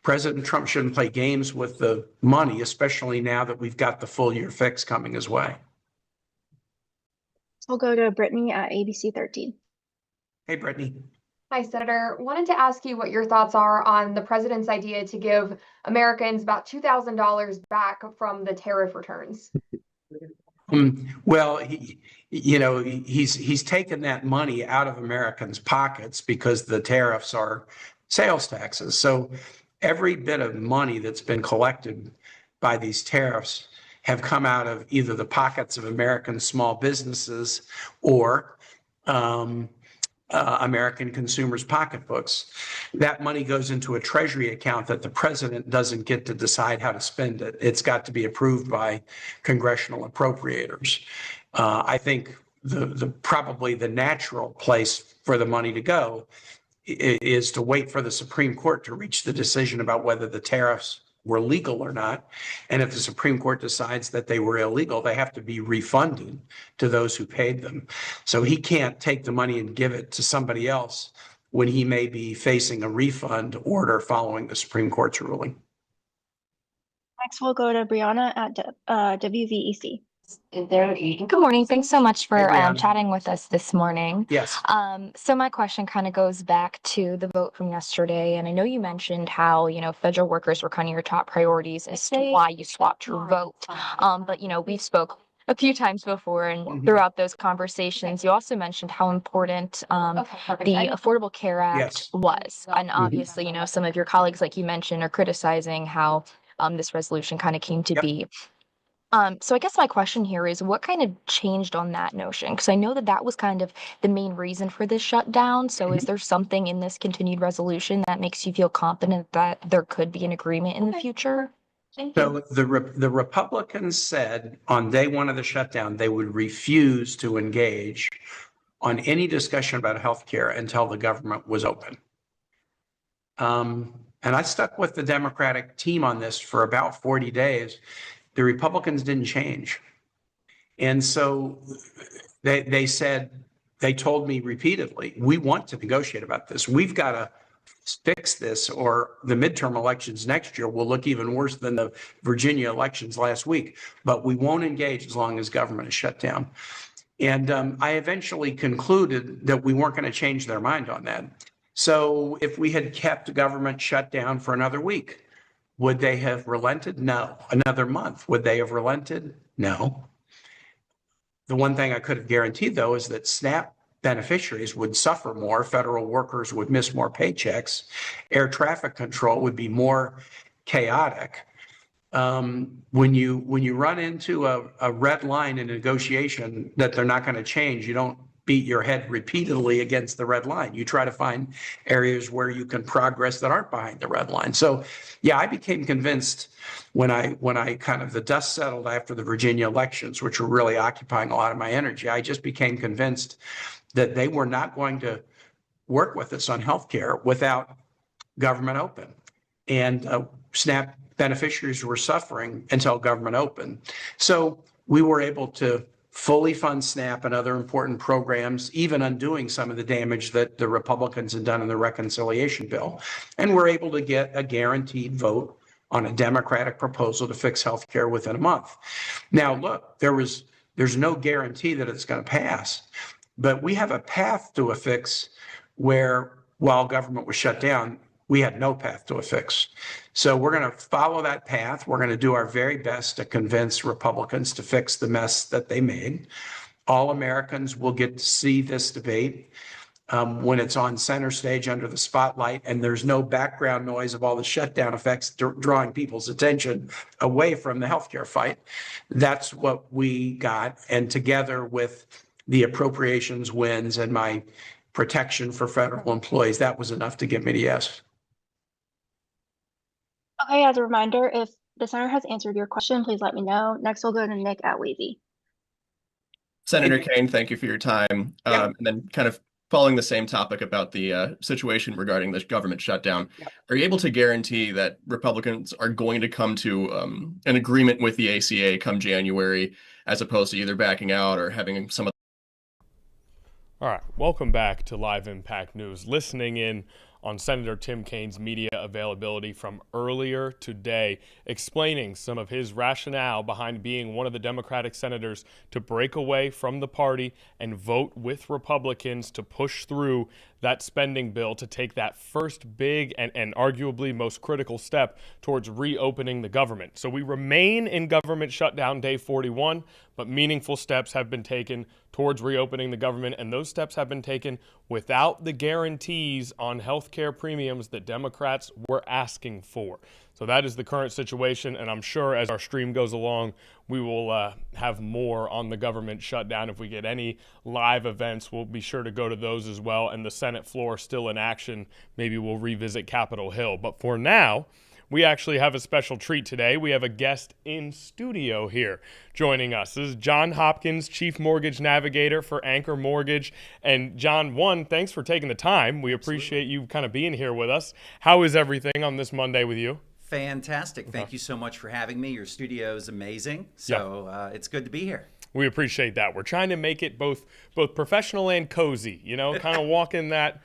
President Trump shouldn't play games with the money, especially now that we've got the full year fix coming his way. We'll go to Brittany at ABC 13. Hey, Brittany. Hi, Senator. Wanted to ask you what your thoughts are on the president's idea to give Americans about $2,000 back from the tariff returns. Well, he's taken that money out of Americans' pockets because the tariffs are sales taxes. So every bit of money that's been collected by these tariffs have come out of either the pockets of American small businesses or American consumers' pocketbooks. That money goes into a treasury account that the president doesn't get to decide how to spend it. It's got to be approved by congressional appropriators. I think probably the natural place for the money to go is to wait for the Supreme Court to reach the decision about whether the tariffs were legal or not. And if the Supreme Court decides that they were illegal, they have to be refunded to those who paid them. So he can't take the money and give it to somebody else when he may be facing a refund order following the Supreme Court's ruling. Next, we'll go to Brianna at WVEC. Good morning. Thanks so much for chatting with us this morning. Yes. So my question kind of goes back to the vote from yesterday. And I know you mentioned how, federal workers were kind of your top priorities as to why you swapped your vote. But, we've spoke a few times before, and throughout those conversations, you also mentioned how important the Affordable Care Act was. And obviously, some of your colleagues, like you mentioned, are criticizing how this resolution kind of came to be. So I guess my question here is what kind of changed on that notion? Because I know that was kind of the main reason for this shutdown. So is there something in this continued resolution that makes you feel confident that there could be an agreement in the future? So the Republicans said on day one of the shutdown, they would refuse to engage on any discussion about health care until the government was open. And I stuck with the Democratic team on this for about 40 days. The Republicans didn't change. And so they said, they told me repeatedly, we want to negotiate about this. We've got to fix this or the midterm elections next year will look even worse than the Virginia elections last week. But we won't engage as long as government is shut down. And I eventually concluded that we weren't going to change their mind on that. So if we had kept government shut down for another week, would they have relented? No. Another month, would they have relented? No. The one thing I could have guaranteed, though, is that SNAP beneficiaries would suffer more. Federal workers would miss more paychecks. Air traffic control would be more chaotic. When you run into a red line in a negotiation that they're not going to change, you don't beat your head repeatedly against the red line. You try to find areas where you can progress that aren't behind the red line. So yeah, I became convinced when I kind of the dust settled after the Virginia elections, which were really occupying a lot of my energy. I just became convinced that they were not going to work with us on healthcare without government open. And SNAP beneficiaries were suffering until government opened. So we were able to fully fund SNAP and other important programs, even undoing some of the damage that the Republicans had done in the reconciliation bill. And we're able to get a guaranteed vote on a Democratic proposal to fix health care within a month. Now, look, there's no guarantee that it's going to pass, but we have a path to a fix where while government was shut down, we had no path to a fix. So we're going to follow that path. We're going to do our very best to convince Republicans to fix the mess that they made. All Americans will get to see this debate when it's on center stage under the spotlight, and there's no background noise of all the shutdown effects drawing people's attention away from the healthcare fight. That's what we got. And together with the appropriations wins and my protection for federal employees, that was enough to get me to yes. Okay, as a reminder, if the senator has answered your question, please let me know. Next, we'll go to Nick at Wavy. Senator Kaine, thank you for your time. And then kind of following the same topic about the situation regarding the government shutdown, are you able to guarantee that Republicans are going to come to an agreement with the ACA come January, as opposed to either backing out or having some of All right, welcome back to Live Impact News. Listening in on Senator Tim Kaine's media availability from earlier today, explaining some of his rationale behind being one of the Democratic senators to break away from the party and vote with Republicans to push through that spending bill to take that first big and arguably most critical step towards reopening the government. So we remain in government shutdown day 41, but meaningful steps have been taken towards reopening the government, and those steps have been taken without the guarantees on health care premiums that Democrats were asking for. So that is the current situation, and I'm sure as our stream goes along, we will have more on the government shutdown. If we get any live events, we'll be sure to go to those as well. And the Senate floor still in action. Maybe we'll revisit Capitol Hill. But for now, we actually have a special treat today. We have a guest in studio here joining us. This is John Hopkins, Chief Mortgage Navigator for Anchor Mortgage. And John, thanks for taking the time. We appreciate you kind of being here with us. How is everything on this Monday with you? Fantastic. Thank you so much for having me. Your studio is amazing. So it's good to be here. We appreciate that. We're trying to make it both professional and cozy, kind of walking that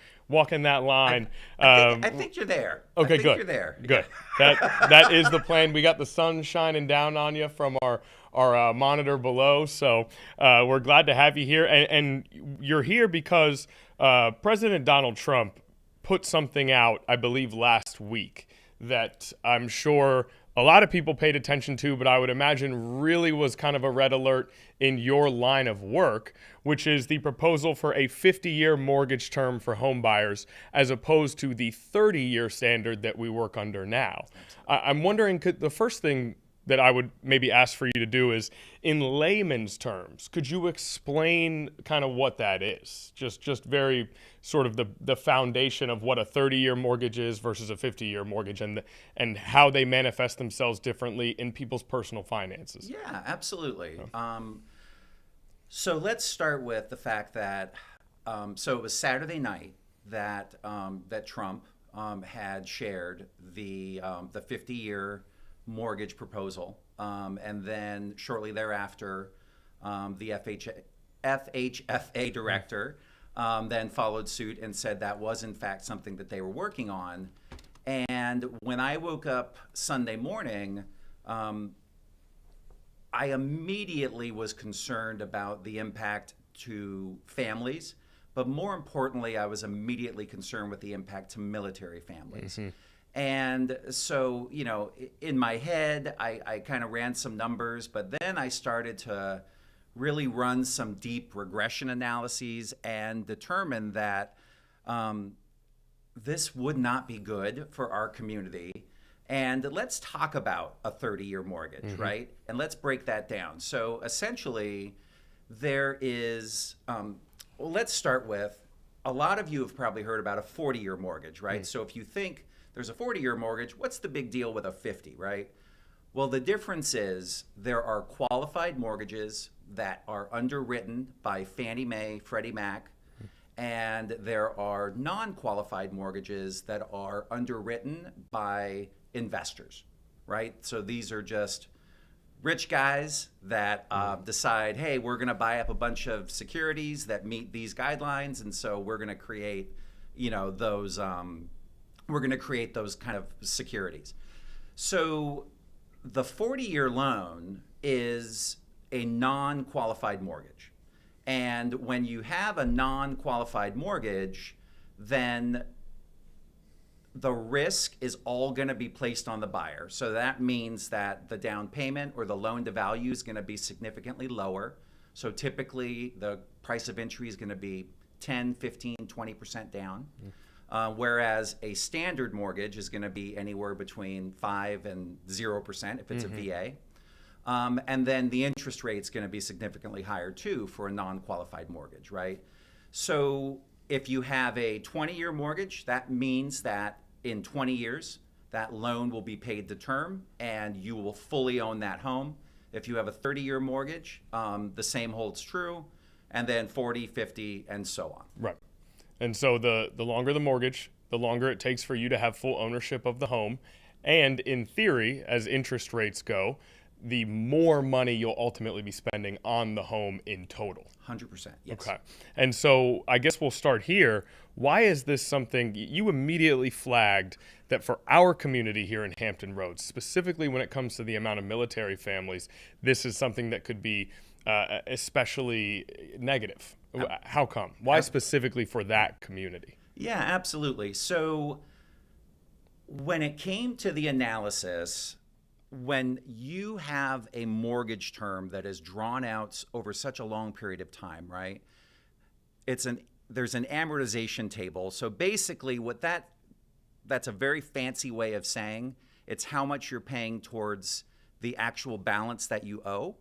line. I think you're there. Okay, good. You're there. Good. That is the plan. We got the sun shining down on you from our monitor below, so we're glad to have you here. And you're here because President Donald Trump put something out, I believe, last week that I'm sure a lot of people paid attention to, but I would imagine really was kind of a red alert in your line of work, which is the proposal for a 50-year mortgage term for home buyers as opposed to the 30-year standard that we work under now. I'm wondering, the first thing that I would maybe ask for you to do is, in layman's terms, could you explain kind of what that is? Just very sort of the foundation of what a 30-year mortgage is versus a 50-year mortgage, and how they manifest themselves differently in people's personal finances. Yeah, absolutely. So let's start with the fact that so it was Saturday night that that Trump had shared the 50-year mortgage proposal, and then shortly thereafter, the FHFA director then followed suit and said that was in fact something that they were working on. And when I woke up Sunday morning, I immediately was concerned about the impact to families, but more importantly, I was immediately concerned with the impact to military families. Mm-hmm. And so, in my head, I kind of ran some numbers, but then I started to really run some deep regression analyses and determine that this would not be good for our community. And let's talk about a 30-year mortgage, mm-hmm. right? And let's break that down. So essentially, there is, let's start with, a lot of you have probably heard about a 40-year mortgage, right? Mm-hmm. So if you think there's a 40-year mortgage, what's the big deal with a 50, right? Well, the difference is there are qualified mortgages that are underwritten by Fannie Mae, Freddie Mac, and there are non-qualified mortgages that are underwritten by investors, right? So these are just rich guys that decide, hey, we're going to buy up a bunch of securities that meet these guidelines, and so we're going to create, those. We're going to create those kind of securities. So the 40-year loan is a non-qualified mortgage. And when you have a non-qualified mortgage, then the risk is all going to be placed on the buyer. So that means that the down payment or the loan to value is going to be significantly lower. So typically the price of entry is going to be 10, 15, 20% down. Whereas a standard mortgage is going to be anywhere between 5 and 0% if it's a VA. And then the interest rate is going to be significantly higher too for a non-qualified mortgage, right? So if you have a 20-year mortgage, that means that in 20 years, that loan will be paid to term and you will fully own that home. If you have a 30-year mortgage, the same holds true, and then 40, 50, and so on. Right. And so the longer the mortgage, the longer it takes for you to have full ownership of the home. And in theory, as interest rates go, the more money you'll ultimately be spending on the home in total. 100%, yes. Okay. And so I guess we'll start here. Why is this something you immediately flagged that for our community here in Hampton Roads, specifically when it comes to the amount of military families, this is something that could be especially negative? How come? Why specifically for that community? Yeah, absolutely. So when it came to the analysis, when you have a mortgage term that is drawn out over such a long period of time, right? There's an amortization table. So basically that's a very fancy way of saying it's how much you're paying towards the actual balance that you owe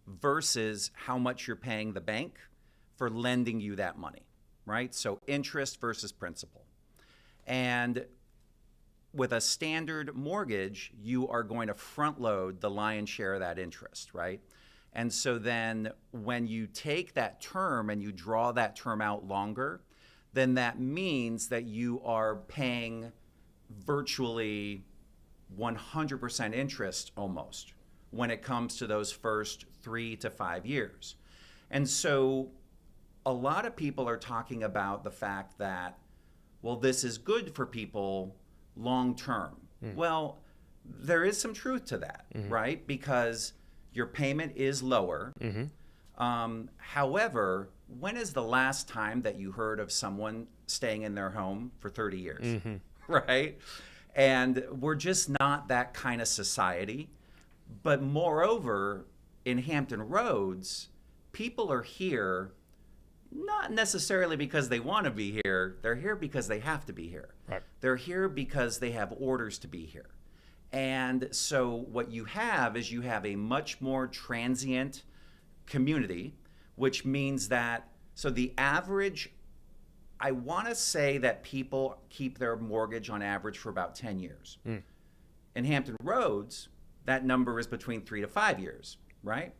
versus how much you're paying the bank for lending you that money, right? So interest versus principal. And with a standard mortgage, you are going to front load the lion's share of that interest, right? And so then when you take that term and you draw that term out longer, then that means that you are paying virtually 100% interest almost when it comes to those first 3 to 5 years. And so a lot of people are talking about the fact that, well, this is good for people long term. Well, there is some truth to that, right? Because your payment is lower. However, when is the last time that you heard of someone staying in their home for 30 years, right? And we're just not that kind of society. But moreover, in Hampton Roads, people are here not necessarily because they want to be here. They're here because they have to be here. Right. They're here because they have orders to be here. And so what you have is you have a much more transient community, which means that, so the average, I want to say that people keep their mortgage on average for about 10 years. In Hampton Roads, that number is between 3 to 5 years, right?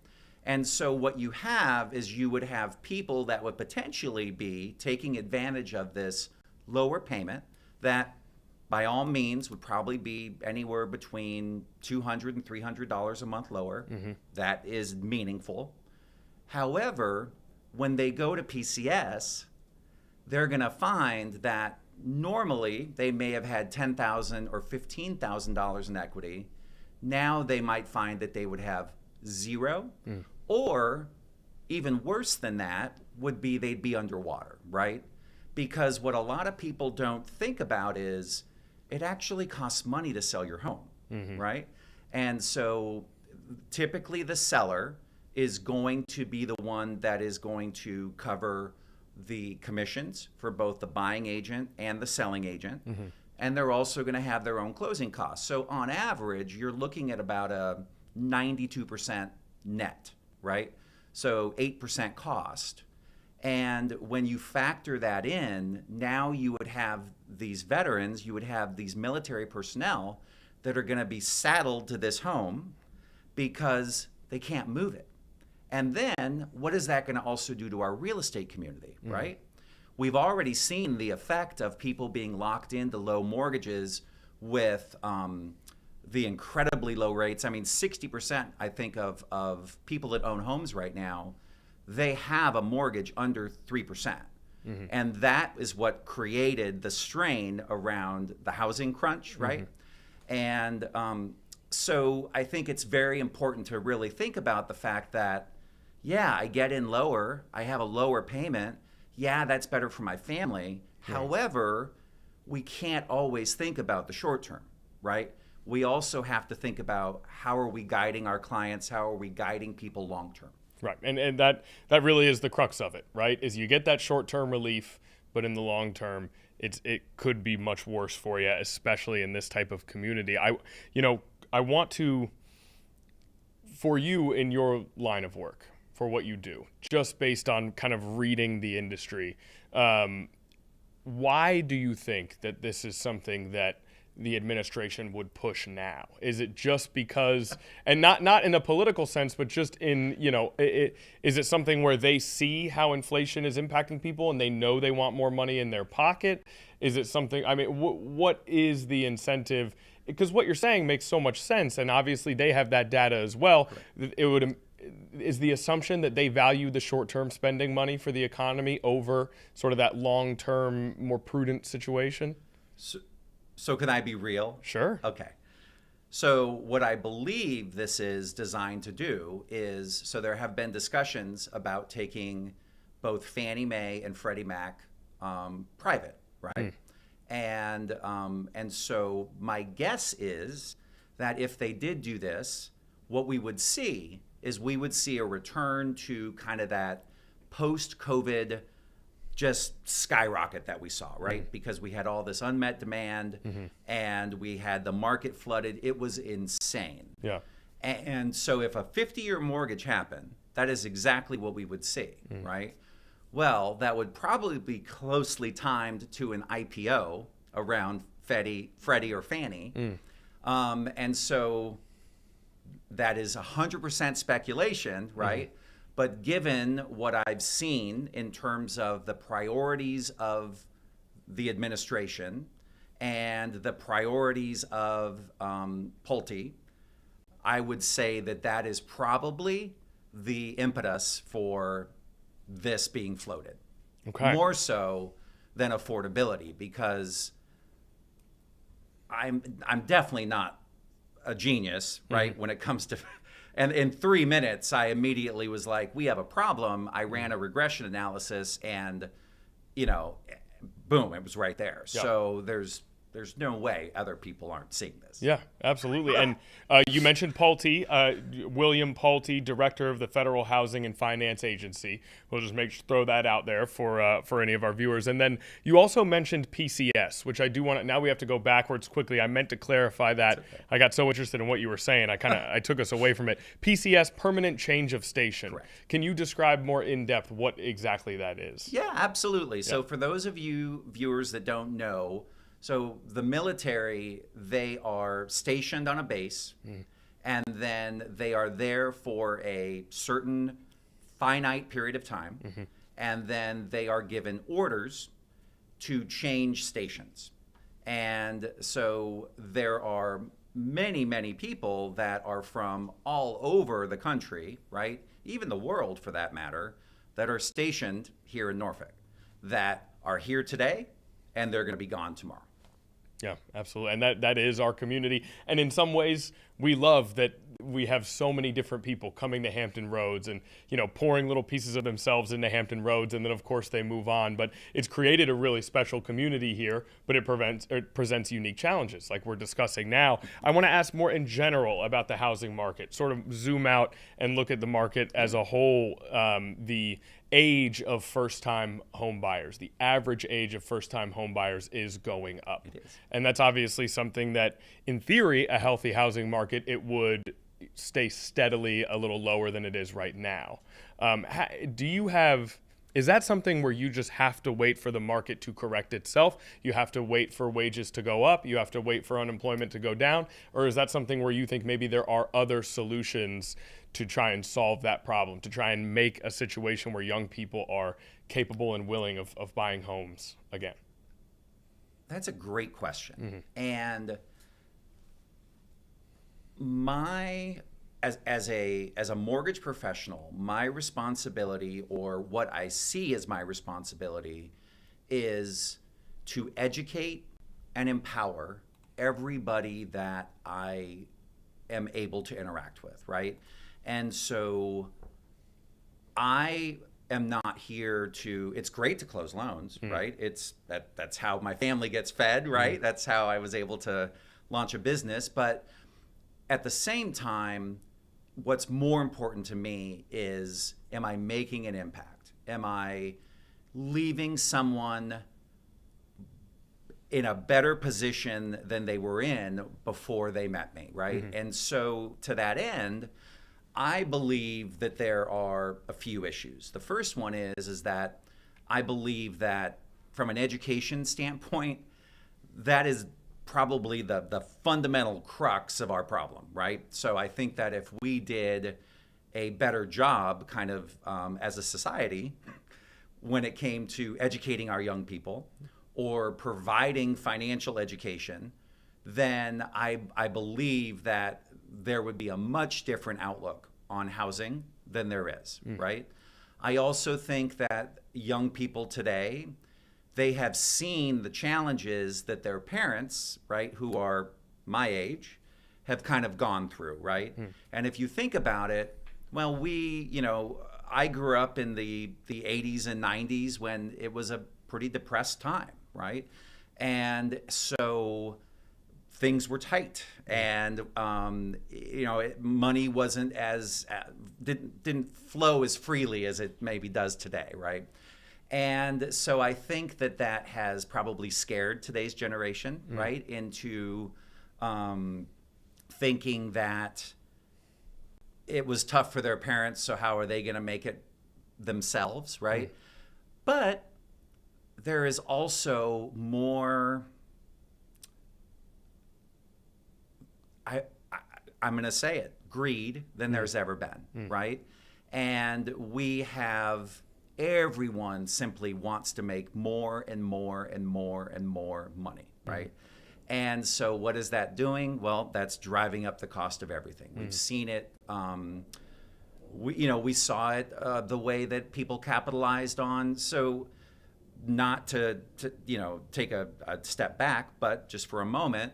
And so what you have is you would have people that would potentially be taking advantage of this lower payment that by all means would probably be anywhere between $200 and $300 a month lower. That is meaningful. However, when they go to PCS, they're going to find that normally they may have had $10,000 or $15,000 in equity. Now they might find that they would have zero, or even worse than that would be they'd be underwater, right? Because what a lot of people don't think about is it actually costs money to sell your home, right? And so typically the seller is going to be the one that is going to cover the commissions for both the buying agent and the selling agent. And they're also going to have their own closing costs. So on average, you're looking at about a 92% net, right? So 8% cost. And when you factor that in, now you would have these veterans, you would have these military personnel that are going to be saddled to this home because they can't move it. And then what is that going to also do to our real estate community, right? We've already seen the effect of people being locked into low mortgages with the incredibly low rates. I mean, 60%, I think, of people that own homes right now, they have a mortgage under 3%. And that is what created the strain around the housing crunch, right? And so I think it's very important to really think about the fact that, yeah, I get in lower, I have a lower payment. Yeah, that's better for my family. However, we can't always think about the short term, right? We also have to think about how are we guiding our clients, how are we guiding people long term. Right, and that really is the crux of it, right? Is you get that short-term relief, but in the long term, it could be much worse for you, especially in this type of community. I want to, for you in your line of work, for what you do, just based on kind of reading the industry, why do you think that this is something that the administration would push now? Is it just because, and not in a political sense, but just in, is it something where they see how inflation is impacting people and they know they want more money in their pocket? Is it something, I mean, what is the incentive? Because what you're saying makes so much sense, and obviously they have that data as well. Correct. Is the assumption that they value the short-term spending money for the economy over sort of that long-term, more prudent situation? So can I be real? Sure. Okay. So what I believe this is designed to do is, so there have been discussions about taking both Fannie Mae and Freddie Mac private, right? And so my guess is that if they did do this, what we would see is we would see a return to kind of that post-COVID just skyrocket that we saw, right? Because we had all this unmet demand and we had the market flooded. It was insane. Yeah. And so if a 50-year mortgage happened, that is exactly what we would see, right? Well, that would probably be closely timed to an IPO around Freddie or Fannie. And so that is 100% speculation, right? But given what I've seen in terms of the priorities of the administration and the priorities of Pulte, I would say that is probably the impetus for this being floated. Okay. More so than affordability, because I'm definitely not a genius, right? When it comes to, and in 3 minutes, I immediately was like, we have a problem. I ran a regression analysis and, boom, it was right there. Yeah. So there's no way other people aren't seeing this. Yeah, absolutely. And you mentioned Pulte, William Pulte, director of the Federal Housing and Finance Agency. We'll just throw that out there for any of our viewers. And then you also mentioned PCS, which I do want to. Now we have to go backwards quickly. I meant to clarify that. Okay. I got so interested in what you were saying, I took us away from it. PCS, permanent change of station. Correct. Can you describe more in depth what exactly that is? Yeah, absolutely. Yeah. So for those of you viewers that don't know. So the military, they are stationed on a base, and then they are there for a certain finite period of time, and then they are given orders to change stations. And so there are many, many people that are from all over the country, right? Even the world for that matter, that are stationed here in Norfolk, that are here today, and they're going to be gone tomorrow. Yeah, absolutely. And that is our community. And in some ways, we love that we have so many different people coming to Hampton Roads and, pouring little pieces of themselves into Hampton Roads. And then, of course, they move on. But it's created a really special community here, but it presents unique challenges like we're discussing now. I want to ask more in general about the housing market, sort of zoom out and look at the market as a whole, the age of first-time home buyers. The average age of first-time home buyers is going up. It is. And that's obviously something that, in theory, a healthy housing market, it would stay steadily a little lower than it is right now. Is that something where you just have to wait for the market to correct itself? You have to wait for wages to go up? You have to wait for unemployment to go down? Or is that something where you think maybe there are other solutions to try and solve that problem, to try and make a situation where young people are capable and willing of buying homes again? That's a great question. And as a mortgage professional, my responsibility, or what I see as my responsibility, is to educate and empower everybody that I am able to interact with, right? And so I am not here to, it's great to close loans, right? That's how my family gets fed, right? That's how I was able to launch a business. But at the same time, what's more important to me is, am I making an impact? Am I leaving someone in a better position than they were in before they met me, right? And so to that end, I believe that there are a few issues. The first one is that I believe that from an education standpoint, that is probably the fundamental crux of our problem, right? So I think that if we did a better job kind of as a society when it came to educating our young people or providing financial education, then I believe that there would be a much different outlook on housing than there is, right? I also think that young people today, they have seen the challenges that their parents, right, who are my age, have kind of gone through, right? And if you think about it, well, I grew up in the 80s and 90s when it was a pretty depressed time, right? And so things were tight, and money wasn't as didn't flow as freely as it maybe does today, right? And so I think that has probably scared today's generation, right, into thinking that it was tough for their parents, so how are they going to make it themselves, right? But there is also more, I'm going to say it, greed than there's ever been, right? And everyone simply wants to make more and more and more and more money, right? And so what is that doing? Well, that's driving up the cost of everything. We've seen it. We saw it the way that people capitalized on. So not to take a step back, but just for a moment,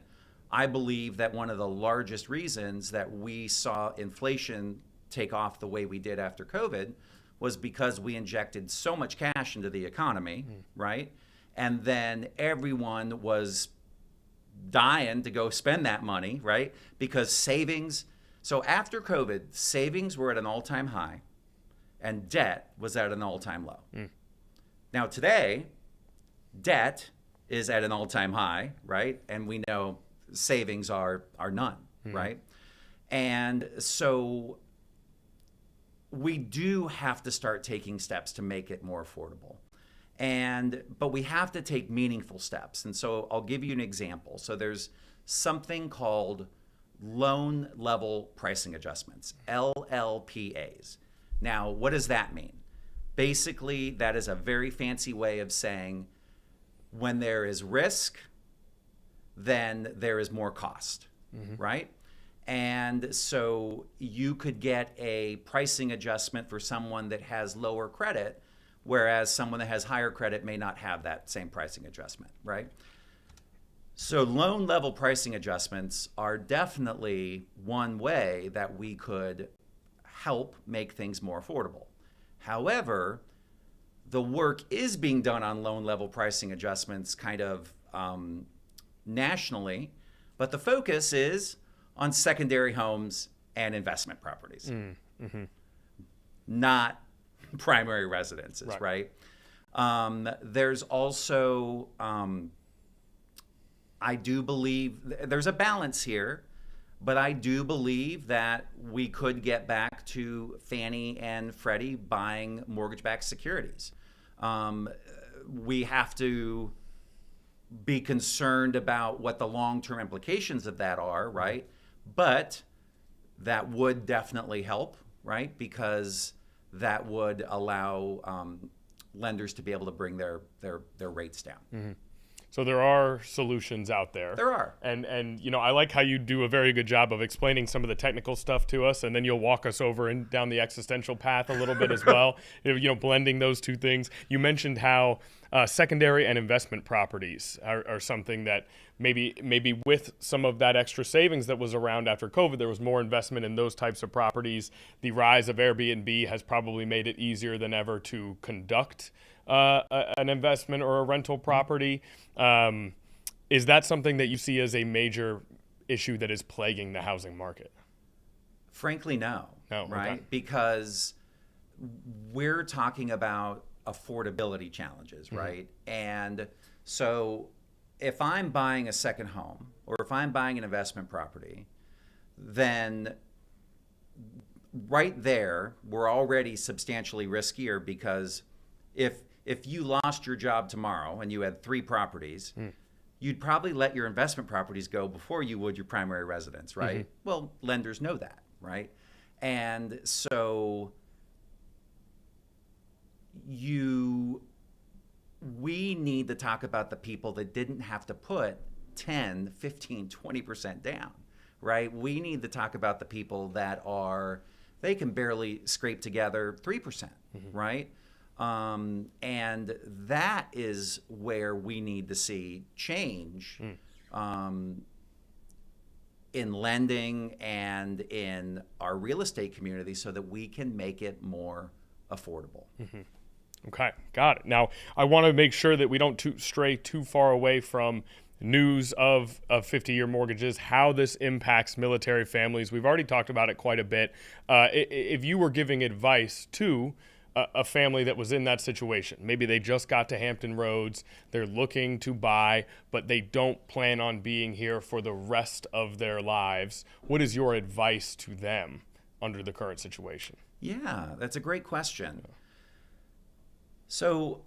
I believe that one of the largest reasons that we saw inflation take off the way we did after COVID was because we injected so much cash into the economy, right? And then everyone was dying to go spend that money, right? Because savings, so after COVID, savings were at an all-time high and debt was at an all-time low. Now today, debt is at an all-time high, right? And we know savings are none, right? And so we do have to start taking steps to make it more affordable. But we have to take meaningful steps. And so I'll give you an example. So there's something called loan level pricing adjustments, LLPAs. Now, what does that mean? Basically, that is a very fancy way of saying when there is risk, then there is more cost, right? And so you could get a pricing adjustment for someone that has lower credit, whereas someone that has higher credit may not have that same pricing adjustment, right? So loan level pricing adjustments are definitely one way that we could help make things more affordable. However, the work is being done on loan level pricing adjustments kind of nationally, but the focus is on secondary homes and investment properties, not primary residences, right? There's also, I do believe there's a balance here, but I do believe that we could get back to Fannie and Freddie buying mortgage-backed securities. We have to be concerned about what the long-term implications of that are, right? But that would definitely help, right? Because that would allow lenders to be able to bring their rates down. So there are solutions out there. There are. And you know, I like how you do a very good job of explaining some of the technical stuff to us, and then you'll walk us over and down the existential path a little bit as well. You know, blending those two things. You mentioned how secondary and investment properties are something that maybe with some of that extra savings that was around after COVID, there was more investment in those types of properties. The rise of Airbnb has probably made it easier than ever to conduct an investment or a rental property. Is that something that you see as a major issue that is plaguing the housing market? Frankly, no. No, right? okay. Because we're talking about affordability challenges, right? And so if I'm buying a second home or if I'm buying an investment property, then right there, we're already substantially riskier because if you lost your job tomorrow and you had 3 properties, you'd probably let your investment properties go before you would your primary residence, right? Well, lenders know that, right? And so we need to talk about the people that didn't have to put 10, 15, 20% down, right? We need to talk about the people that they can barely scrape together 3%, right? And that is where we need to see change in lending and in our real estate community so that we can make it more affordable. Okay, got it. Now, I want to make sure that we don't stray too far away from news of 50-year mortgages, how this impacts military families. We've already talked about it quite a bit. If you were giving advice to a family that was in that situation, maybe they just got to Hampton Roads, they're looking to buy, but they don't plan on being here for the rest of their lives, what is your advice to them under the current situation? Yeah, that's a great question. So,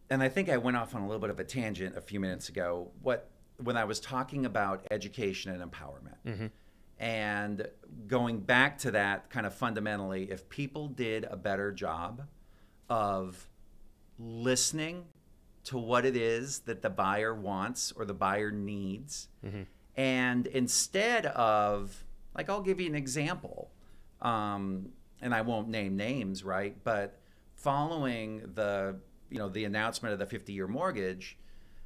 and I think I went off on a little bit of a tangent a few minutes ago, when I was talking about education and empowerment. And going back to that kind of fundamentally, if people did a better job of listening to what it is that the buyer wants or the buyer needs, and instead of, like, I'll give you an example, and I won't name names, right? But following the announcement of the 50-year mortgage,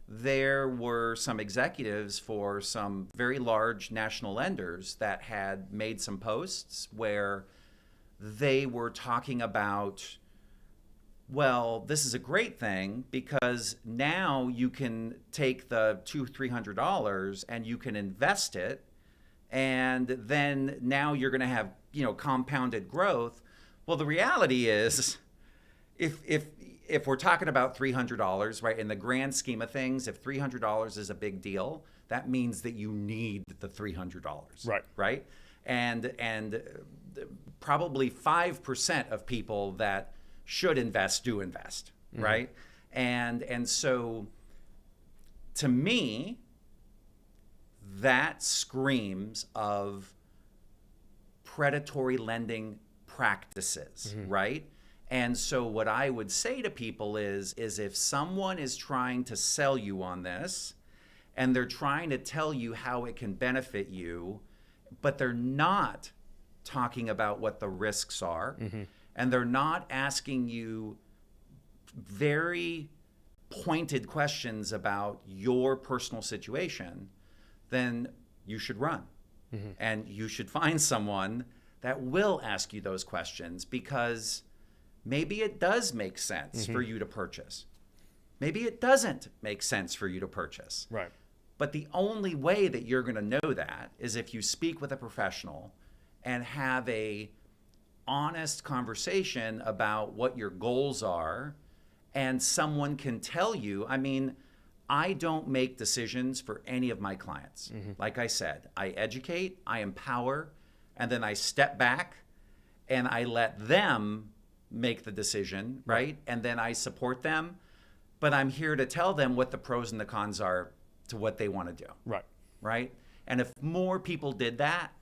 there were some executives for some very large national lenders that had made some posts where they were talking about, well, this is a great thing because now you can take the $200-300 and you can invest it, and then now you're going to have compounded growth. Well, the reality is, if we're talking about $300, right, in the grand scheme of things, if $300 is a big deal, that means that you need the $300, right? And probably 5% of people that should invest do invest, right? And so, to me, that screams of predatory lending practices, right? And so what I would say to people is if someone is trying to sell you on this and they're trying to tell you how it can benefit you, but they're not talking about what the risks are, and they're not asking you very pointed questions about your personal situation, then you should run. And you should find someone that will ask you those questions, because maybe it does make sense for you to purchase. Maybe it doesn't make sense for you to purchase. Right. But the only way that you're going to know that is if you speak with a professional and have a honest conversation about what your goals are, and someone can tell you. I mean, I don't make decisions for any of my clients. Like I said, I educate, I empower, and then I step back and I let them make the decision, right? And then I support them, but I'm here to tell them what the pros and the cons are to what they want to do. Right. Right? And if more people did that,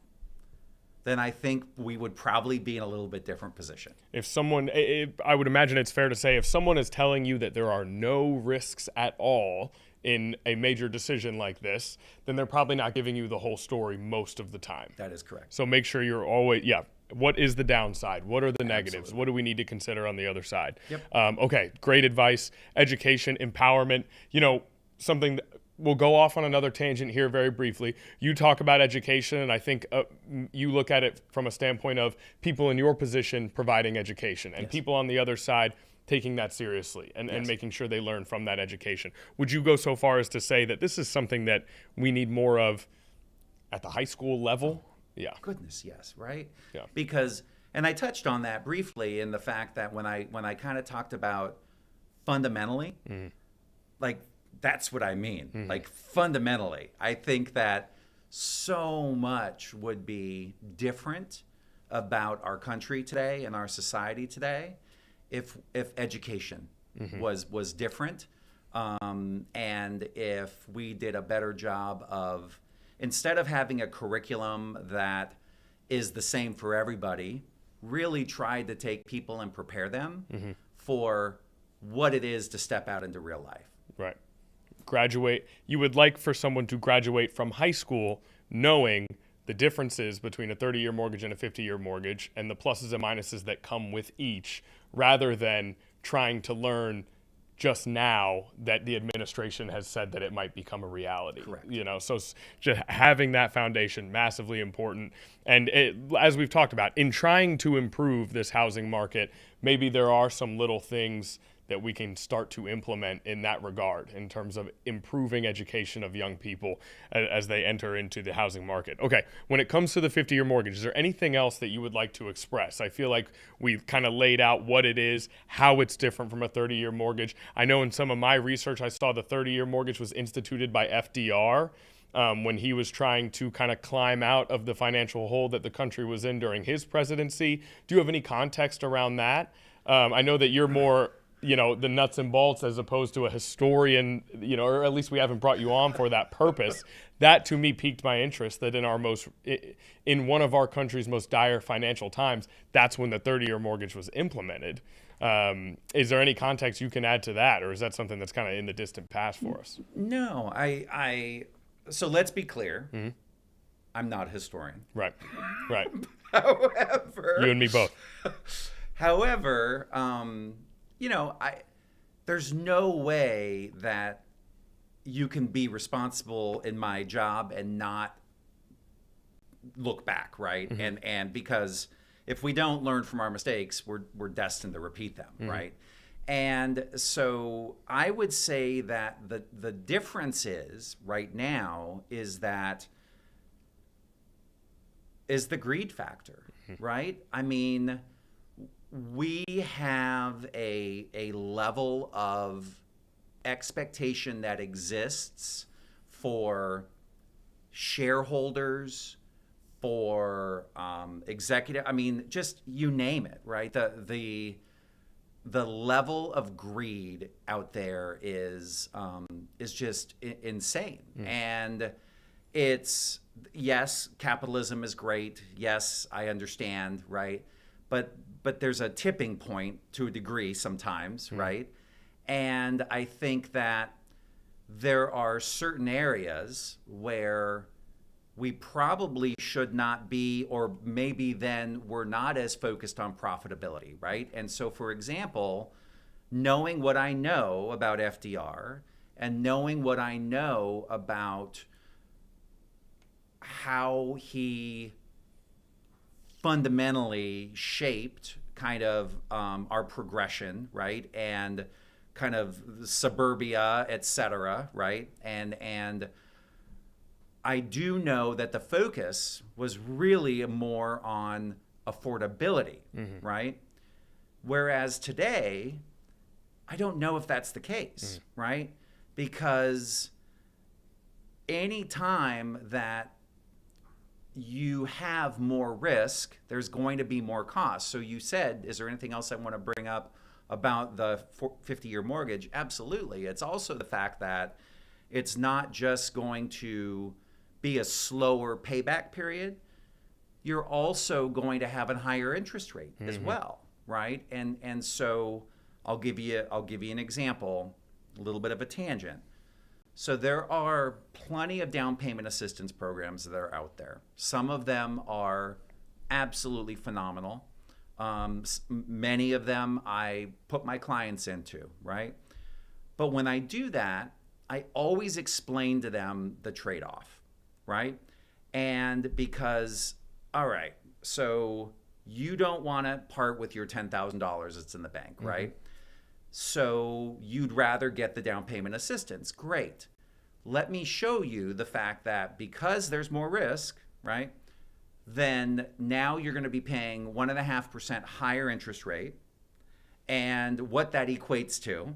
then I think we would probably be in a little bit different position. If someone, I would imagine it's fair to say, if someone is telling you that there are no risks at all in a major decision like this, then they're probably not giving you the whole story most of the time. That is correct. So make sure you're always, what is the downside? What are the negatives? Absolutely. What do we need to consider on the other side? Yep. Okay, great advice. Education, empowerment, something that we'll go off on another tangent here very briefly. You talk about education, and I think you look at it from a standpoint of people in your position providing education and people on the other side taking that seriously and making sure they learn from that education. Would you go so far as to say that this is something that we need more of at the high school level? Yeah. Goodness, yes, right? Yeah. Because, and I touched on that briefly in the fact that when I kind of talked about fundamentally, like that's what I mean. Like fundamentally, I think that so much would be different about our country today and our society today if education was different, and if we did a better job of, instead of having a curriculum that is the same for everybody, really tried to take people and prepare them for what it is to step out into real life. Right. Graduate. You would like for someone to graduate from high school knowing the differences between a 30-year mortgage and a 50-year mortgage and the pluses and minuses that come with each, rather than trying to learn just now that the administration has said that it might become a reality. Correct. So just having that foundation, massively important. And as we've talked about, in trying to improve this housing market, maybe there are some little things that we can start to implement in that regard in terms of improving education of young people as they enter into the housing market. Okay, when it comes to the 50-year mortgage, is there anything else that you would like to express? I feel like we've kind of laid out what it is, how it's different from a 30-year mortgage. I know in some of my research, I saw the 30-year mortgage was instituted by FDR when he was trying to kind of climb out of the financial hole that the country was in during his presidency. Do you have any context around that? I know that you're more the nuts and bolts as opposed to a historian, or at least we haven't brought you on for that purpose. That to me piqued my interest, that in one of our country's most dire financial times, that's when the 30-year mortgage was implemented. Is there any context you can add to that, or is that something that's kind of in the distant past for us? No, so let's be clear. I'm not a historian. Right. However, you and me both. However, there's no way that you can be responsible in my job and not look back, right? And because if we don't learn from our mistakes, we're destined to repeat them, right? And so I would say that the difference is right now is the greed factor, right? I mean, we have a level of expectation that exists for shareholders, for executive. I mean, just you name it, right? The level of greed out there is just insane, and it's, yes, capitalism is great. Yes, I understand, right? But there's a tipping point to a degree sometimes, right? And I think that there are certain areas where we probably should not be, or maybe then we're not as focused on profitability, right? And so, for example, knowing what I know about FDR and knowing what I know about how he fundamentally shaped kind of our progression, right? And kind of suburbia, et cetera, right? And I do know that the focus was really more on affordability, right? Whereas today, I don't know if that's the case, right? Because any time that you have more risk, there's going to be more cost. So you said, is there anything else I want to bring up about the 50-year mortgage? Absolutely. It's also the fact that it's not just going to be a slower payback period. you're also going to have a higher interest rate as well, right? And so I'll give you an example, a little bit of a tangent. So there are plenty of down payment assistance programs that are out there. Some of them are absolutely phenomenal. Many of them I put my clients into, right? But when I do that, I always explain to them the trade-off, right? And because, all right, so you don't want to part with your $10,000 that's in the bank, right? So you'd rather get the down payment assistance. Great. Let me show you the fact that because there's more risk, right, then now you're going to be paying 1.5% higher interest rate, and what that equates to.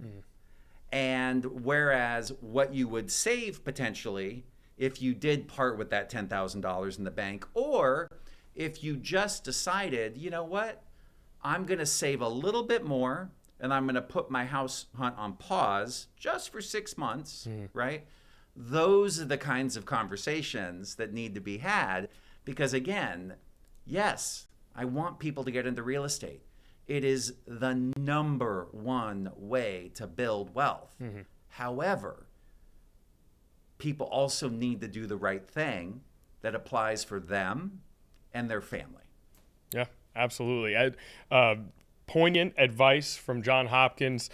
And whereas what you would save potentially if you did part with that $10,000 in the bank, or if you just decided, you know what, I'm going to save a little bit more and I'm going to put my house hunt on pause just for 6 months, right? Those are the kinds of conversations that need to be had because, again, yes, I want people to get into real estate. It is the number one way to build wealth. However, people also need to do the right thing that applies for them and their family. Yeah, absolutely. Poignant advice from John Hopkins,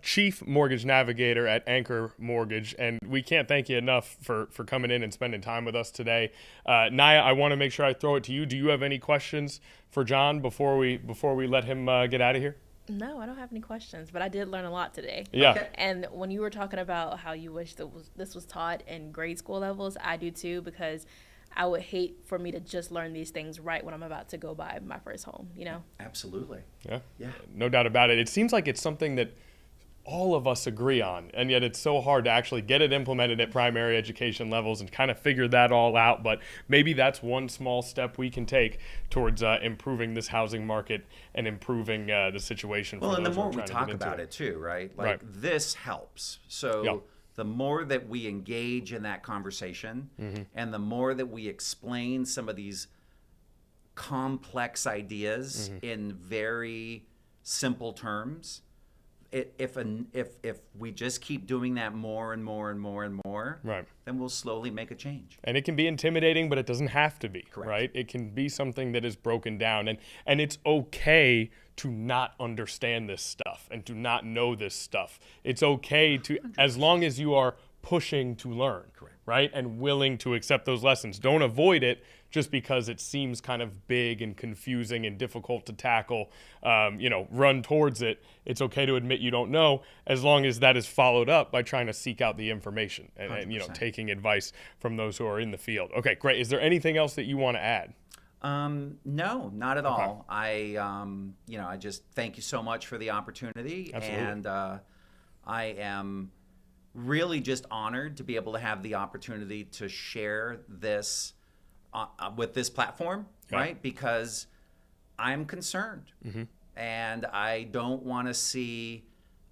Chief Mortgage Navigator at Anchor Mortgage. And we can't thank you enough for coming in and spending time with us today. Naya, I want to make sure I throw it to you. Do you have any questions for John before we let him get out of here? No, I don't have any questions, but I did learn a lot today. Yeah. Okay. And when you were talking about how you wish this was taught in grade school levels, I do too, because I would hate for me to just learn these things right when I'm about to go buy my first home, you know? Absolutely. Yeah. Yeah. No doubt about it. It seems like it's something that all of us agree on, and yet it's so hard to actually get it implemented at primary education levels and kind of figure that all out. But maybe that's one small step we can take towards improving this housing market and improving the situation. Well, for and the those who are more we trying to talk get into about it too, right? Like Right. this helps. So the more that we engage in that conversation and the more that we explain some of these complex ideas in very simple terms, if we just keep doing that more and more and more and more, Right. then we'll slowly make a change. And it can be intimidating, but it doesn't have to be, Correct. right? It can be something that is broken down. And it's okay to not understand this stuff and to not know this stuff. It's okay to, as long as you are pushing to learn, Correct. right? And willing to accept those lessons. Don't avoid it just because it seems kind of big and confusing and difficult to tackle. Run towards it. It's okay to admit you don't know, as long as that is followed up by trying to seek out the information and taking advice from those who are in the field. Okay, great. Is there anything else that you want to add? No, not at all. I just thank you so much for the opportunity. Absolutely. And I am really just honored to be able to have the opportunity to share this with this platform, right? Because I'm concerned and I don't want to see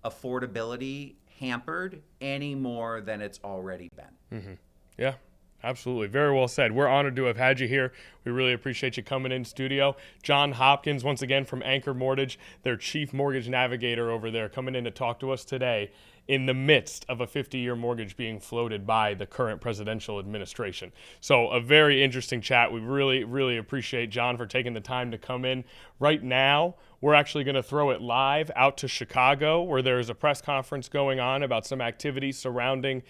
affordability hampered any more than it's already been. Yeah. Absolutely. Very well said. We're honored to have had you here. We really appreciate you coming in studio. John Hopkins, once again, from Anchor Mortgage, their chief mortgage navigator over there, coming in to talk to us today in the midst of a 50-year mortgage being floated by the current presidential administration. So a very interesting chat. We really, really appreciate John for taking the time to come in. Right now, we're actually going to throw it live out to Chicago, where there is a press conference going on about some activities surrounding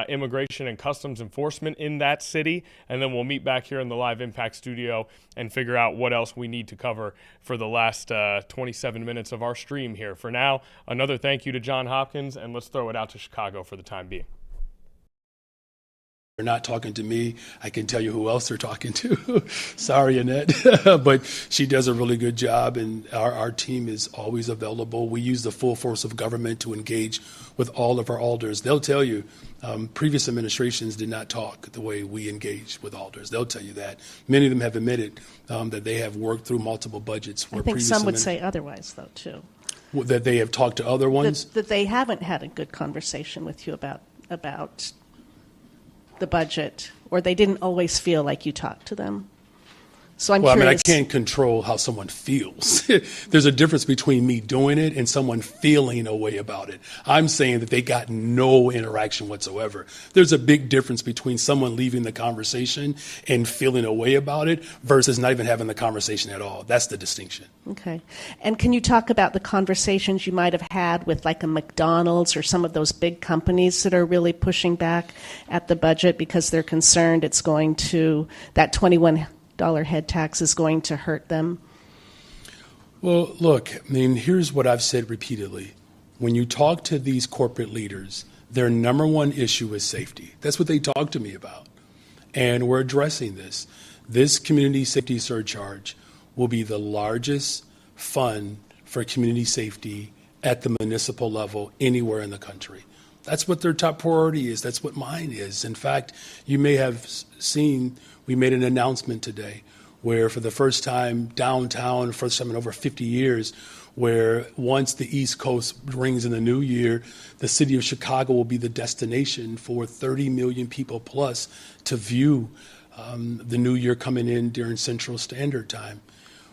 immigration and customs enforcement in that city. And then we'll meet back here in the Live Impact studio and figure out what else we need to cover for the last 27 minutes of our stream here. For now, another thank you to John Hopkins, and let's throw it out to Chicago for the time being. They're not talking to me. I can tell you who else they're talking to. Sorry, Annette. But she does a really good job, and our team is always available. We use the full force of government to engage with all of our alders. They'll tell you previous administrations did not talk the way we engage with alders. They'll tell you that. Many of them have admitted that they have worked through multiple budgets. I think some would say otherwise, though, too. That they have talked to other ones? That they haven't had a good conversation with you about the budget, or they didn't always feel like you talked to them. So I'm Well, curious. I mean, I can't control how someone feels. There's a difference between me doing it and someone feeling a way about it. I'm saying that they got no interaction whatsoever. There's a big difference between someone leaving the conversation and feeling a way about it versus not even having the conversation at all. That's the distinction. Okay. And can you talk about the conversations you might have had with like a McDonald's or some of those big companies that are really pushing back at the budget because they're concerned it's going to, that $21 head tax is going to hurt them? Well, look, I mean, here's what I've said repeatedly. When you talk to these corporate leaders, their number one issue is safety. That's what they talk to me about. And we're addressing this. This community safety surcharge will be the largest fund for community safety at the municipal level anywhere in the country. That's what their top priority is. That's what mine is. In fact, you may have seen we made an announcement today where for the first time downtown, first time in over 50 years, where once the East Coast rings in the new year, the city of Chicago will be the destination for 30 million people plus to view the new year coming in during Central Standard Time.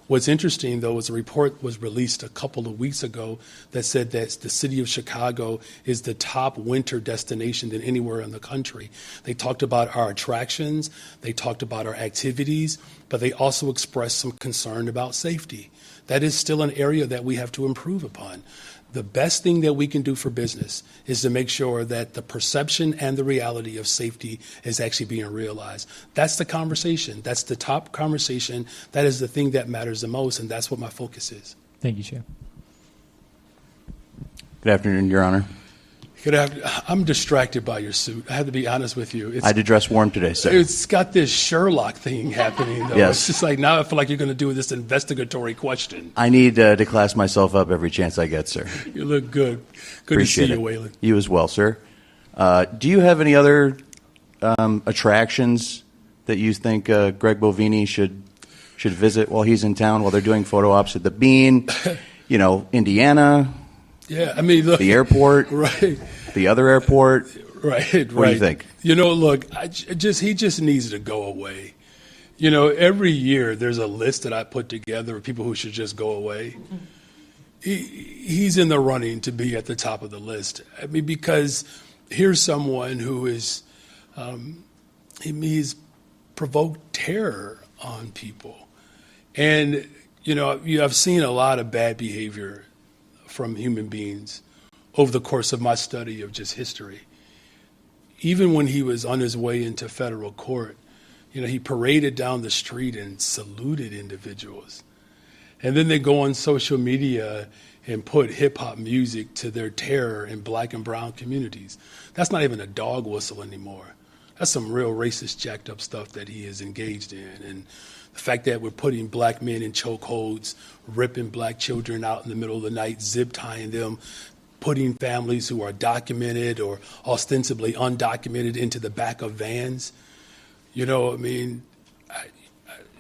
What's interesting, though, is a report was released a couple of weeks ago that said that the city of Chicago is the top winter destination than anywhere in the country. They talked about our attractions, they talked about our activities, but they also expressed some concern about safety. That is still an area that we have to improve upon. The best thing that we can do for business is to make sure that the perception and the reality of safety is actually being realized. That's the conversation. That's the top conversation. That is the thing that matters the most, and that's what my focus is. Thank you, Chair. Good afternoon, Your Honor. I'm distracted by your suit. I have to be honest with you. I did dress warm today, sir. It's got this Sherlock thing happening, though. Yes. It's just like now I feel like you're going to do this investigatory question. I need to class myself up every chance I get, sir. You look good. Good Appreciate to see you, it. Waylon. You as well, sir. Do you have any other attractions that you think Greg Bovini should visit while he's in town, while they're doing photo ops at the Bean? You know, Indiana. Yeah, I mean, look, the airport, right? The other airport, right? What do you think? You know, look, he just needs to go away. You know, every year there's a list that I put together of people who should just go away. He's in the running to be at the top of the list. I mean, because here's someone who is, he's provoked terror on people, and you know, I've seen a lot of bad behavior from human beings over the course of my study of just history. Even when he was on his way into federal court, you know, he paraded down the street and saluted individuals. And then they go on social media and put hip hop music to their terror in black and brown communities. That's not even a dog whistle anymore. That's some real racist, jacked up stuff that he is engaged in. And the fact that we're putting black men in chokeholds, ripping black children out in the middle of the night, zip tying them, putting families who are documented or ostensibly undocumented into the back of vans. You know, I mean,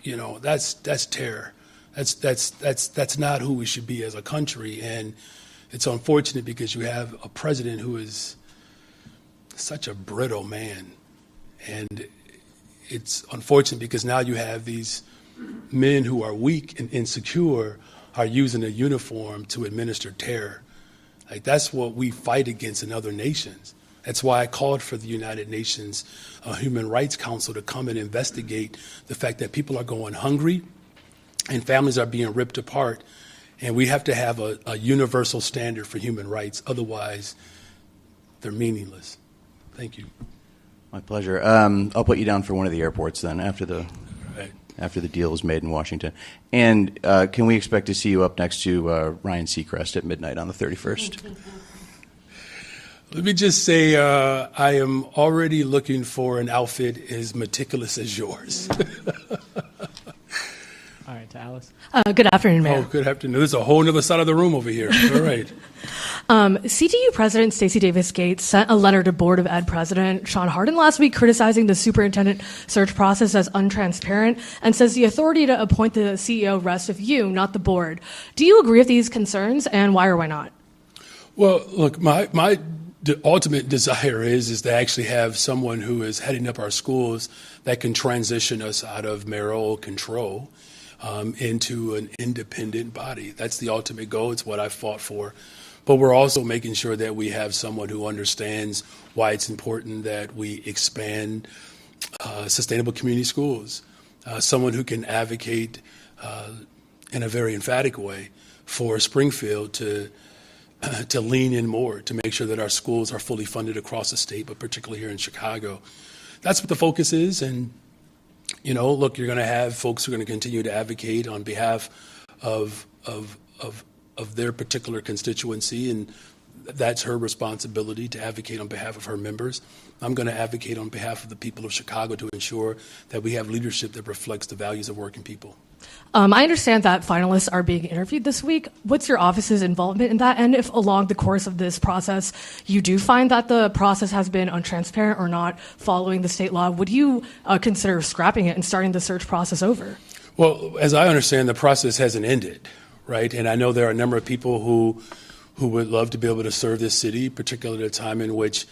you know, that's terror. That's not who we should be as a country. And it's unfortunate because you have a president who is such a brittle man. And it's unfortunate because now you have these men who are weak and insecure are using a uniform to administer terror. Like, that's what we fight against in other nations. That's why I called for the United Nations Human Rights Council to come and investigate the fact that people are going hungry and families are being ripped apart. And we have to have a universal standard for human rights. Otherwise, they're meaningless. Thank you. My pleasure. I'll put you down for one of the airports then after the deal is made in Washington. And can we expect to see you up next to Ryan Seacrest at midnight on the 31st? Let me just say I am already looking for an outfit as meticulous as yours. All right, to Alice. Good afternoon, Mayor. Oh, good afternoon. There's a whole other side of the room over here. All right. CTU President Stacey Davis Gates sent a letter to Board of Ed President Sean Hardin last week criticizing the superintendent search process as untransparent and says the authority to appoint the CEO rests with you, not the board. Do you agree with these concerns, and why or why not? Well, look, my the ultimate desire is to actually have someone who is heading up our schools that can transition us out of mayoral control into an independent body. That's the ultimate goal. It's what I fought for. But we're also making sure that we have someone who understands why it's important that we expand sustainable community schools, someone who can advocate in a very emphatic way for Springfield to lean in more, to make sure that our schools are fully funded across the state, but particularly here in Chicago. That's what the focus is. And, look, you're going to have folks who are going to continue to advocate on behalf of their particular constituency, and that's her responsibility to advocate on behalf of her members. I'm going to advocate on behalf of the people of Chicago to ensure that we have leadership that reflects the values of working people. I understand that finalists are being interviewed this week. What's your office's involvement in that? And if along the course of this process, you do find that the process has been untransparent or not following the state law, would you consider scrapping it and starting the search process over? Well, as I understand, the process hasn't ended, right? And I know there are a number of people who would love to be able to serve this city, particularly at a time in which,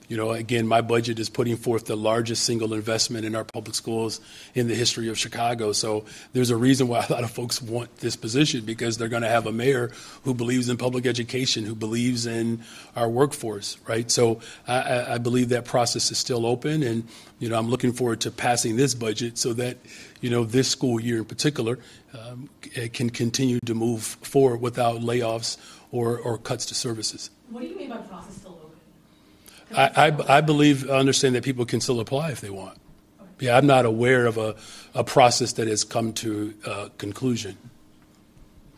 again, my budget is putting forth the largest single investment in our public schools in the history of Chicago. So there's a reason why a lot of folks want this position, because they're going to have a mayor who believes in public education, who believes in our workforce, right? So I believe that process is still open, and, I'm looking forward to passing this budget so that, this school year in particular can continue to move forward without layoffs or cuts to services. What do you mean by process still open? I understand that people can still apply if they want. Yeah, I'm not aware of a process that has come to conclusion.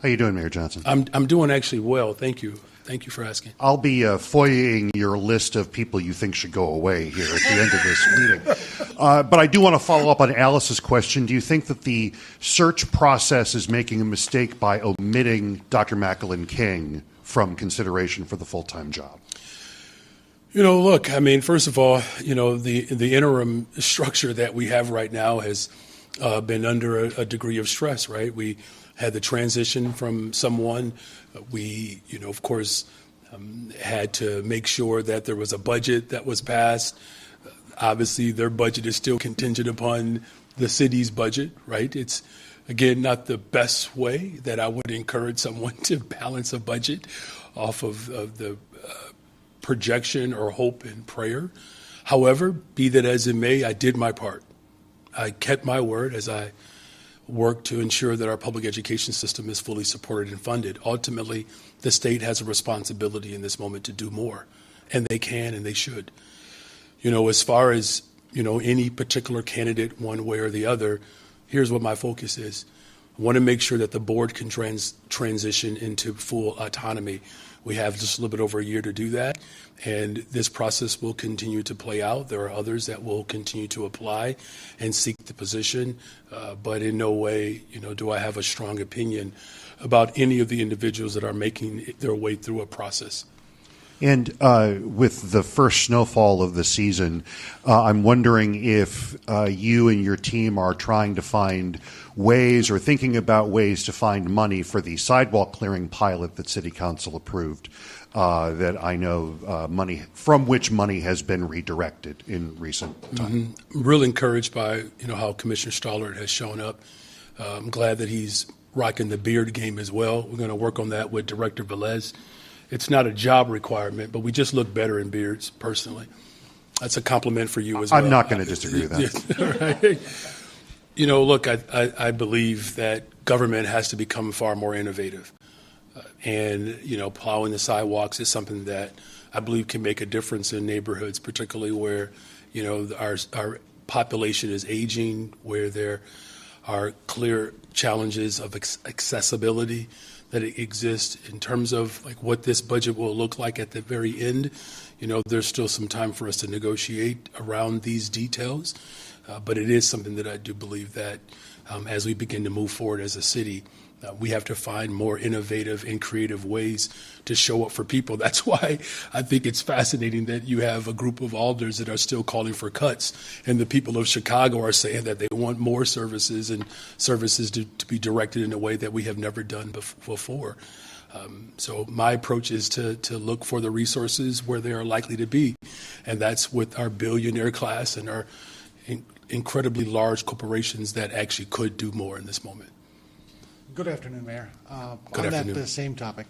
How you doing, Mayor Johnson? I'm doing actually well. Thank you. Thank you for asking. I'll be FOIAing your list of people you think should go away here at the end of this meeting. But I do want to follow up on Alice's question. Do you think that the search process is making a mistake by omitting Dr. Macklin King from consideration for the full-time job? Look, first of all, the interim structure that we have right now has been under a degree of stress, right? We had the transition from someone. We, of course, had to make sure that there was a budget that was passed. Obviously, their budget is still contingent upon the city's budget, right? It's, again, not the best way that I would encourage someone to balance a budget off of the projection or hope and prayer. However, be that as it may, I did my part. I kept my word as I worked to ensure that our public education system is fully supported and funded. Ultimately, the state has a responsibility in this moment to do more, and they can and they should. As far as, any particular candidate one way or the other, here's what my focus is. I want to make sure that the board can transition into full autonomy. We have just a little bit over a year to do that, and this process will continue to play out. There are others that will continue to apply and seek the position, but in no way, do I have a strong opinion about any of the individuals that are making their way through a process. And with the first snowfall of the season, I'm wondering if you and your team are trying to find ways or thinking about ways to find money for the sidewalk clearing pilot that City Council approved, that I know money has been redirected in recent time. I'm real encouraged by how Commissioner Stollard has shown up. I'm glad that he's rocking the beard game as well. We're going to work on that with Director Velez. It's not a job requirement, but we just look better in beards, personally. That's a compliment for you as well. I'm not going to disagree with that. Right. Look, I believe that government has to become far more innovative. And plowing the sidewalks is something that I believe can make a difference in neighborhoods, particularly where, our population is aging, where there are clear challenges of accessibility that exist in terms of what this budget will look like at the very end. There's still some time for us to negotiate around these details, but it is something that I do believe that as we begin to move forward as a city, we have to find more innovative and creative ways to show up for people. That's why I think it's fascinating that you have a group of alders that are still calling for cuts, and the people of Chicago are saying that they want more services and services to be directed in a way that we have never done before. So my approach is to look for the resources where they are likely to be, and that's with our billionaire class and our incredibly large corporations that actually could do more in this moment. Good afternoon, Mayor. Good on afternoon. that same topic,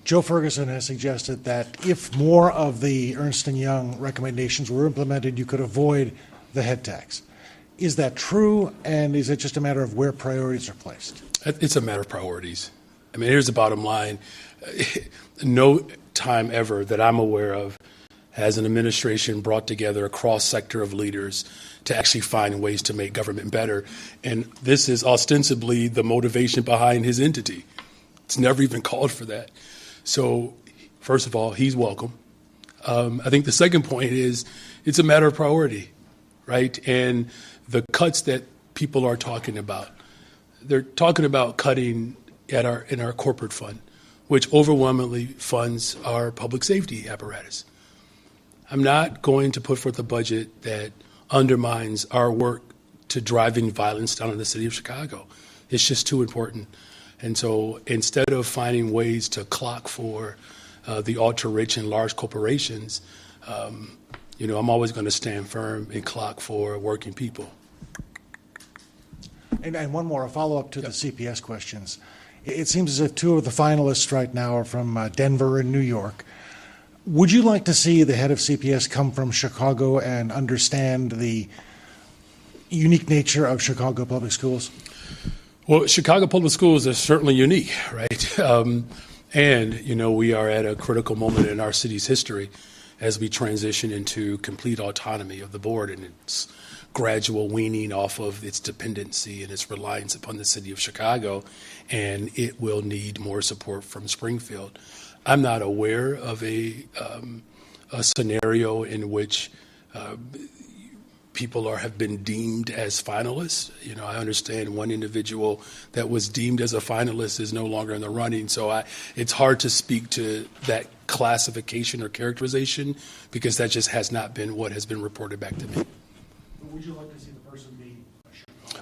Joe Ferguson has suggested that if more of the Ernst & Young recommendations were implemented, you could avoid the head tax. Is that true, and is it just a matter of where priorities are placed? It's a matter of priorities. I mean, here's the bottom line. No time ever that I'm aware of has an administration brought together a cross-sector of leaders to actually find ways to make government better. And this is ostensibly the motivation behind his entity. It's never even called for that. So, first of all, he's welcome. I think the second point is it's a matter of priority, right? And the cuts that people are talking about, they're talking about cutting in our corporate fund, which overwhelmingly funds our public safety apparatus. I'm not going to put forth a budget that undermines our work to driving violence down in the city of Chicago. It's just too important. And so instead of finding ways to clock for the ultra-rich and large corporations, I'm always going to stand firm and clock for working people. And one more, a follow-up to the CPS questions. It seems as if two of the finalists right now are from Denver and New York. Would you like to see the head of CPS come from Chicago and understand the unique nature of Chicago public schools? Well, Chicago public schools are certainly unique, right? We are at a critical moment in our city's history as we transition into complete autonomy of the board and its gradual weaning off of its dependency and its reliance upon the city of Chicago, and it will need more support from Springfield. I'm not aware of a scenario in which people have been deemed as finalists. I understand one individual that was deemed as a finalist is no longer in the running, so it's hard to speak to that classification or characterization because that just has not been what has been reported back to me. Would you like to see the person be?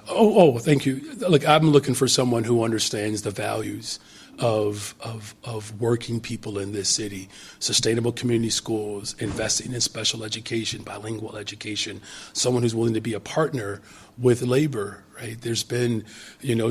Oh, thank you. Look, I'm looking for someone who understands the values of working people in this city, sustainable community schools, investing in special education, bilingual education, someone who's willing to be a partner with labor, right? There's been,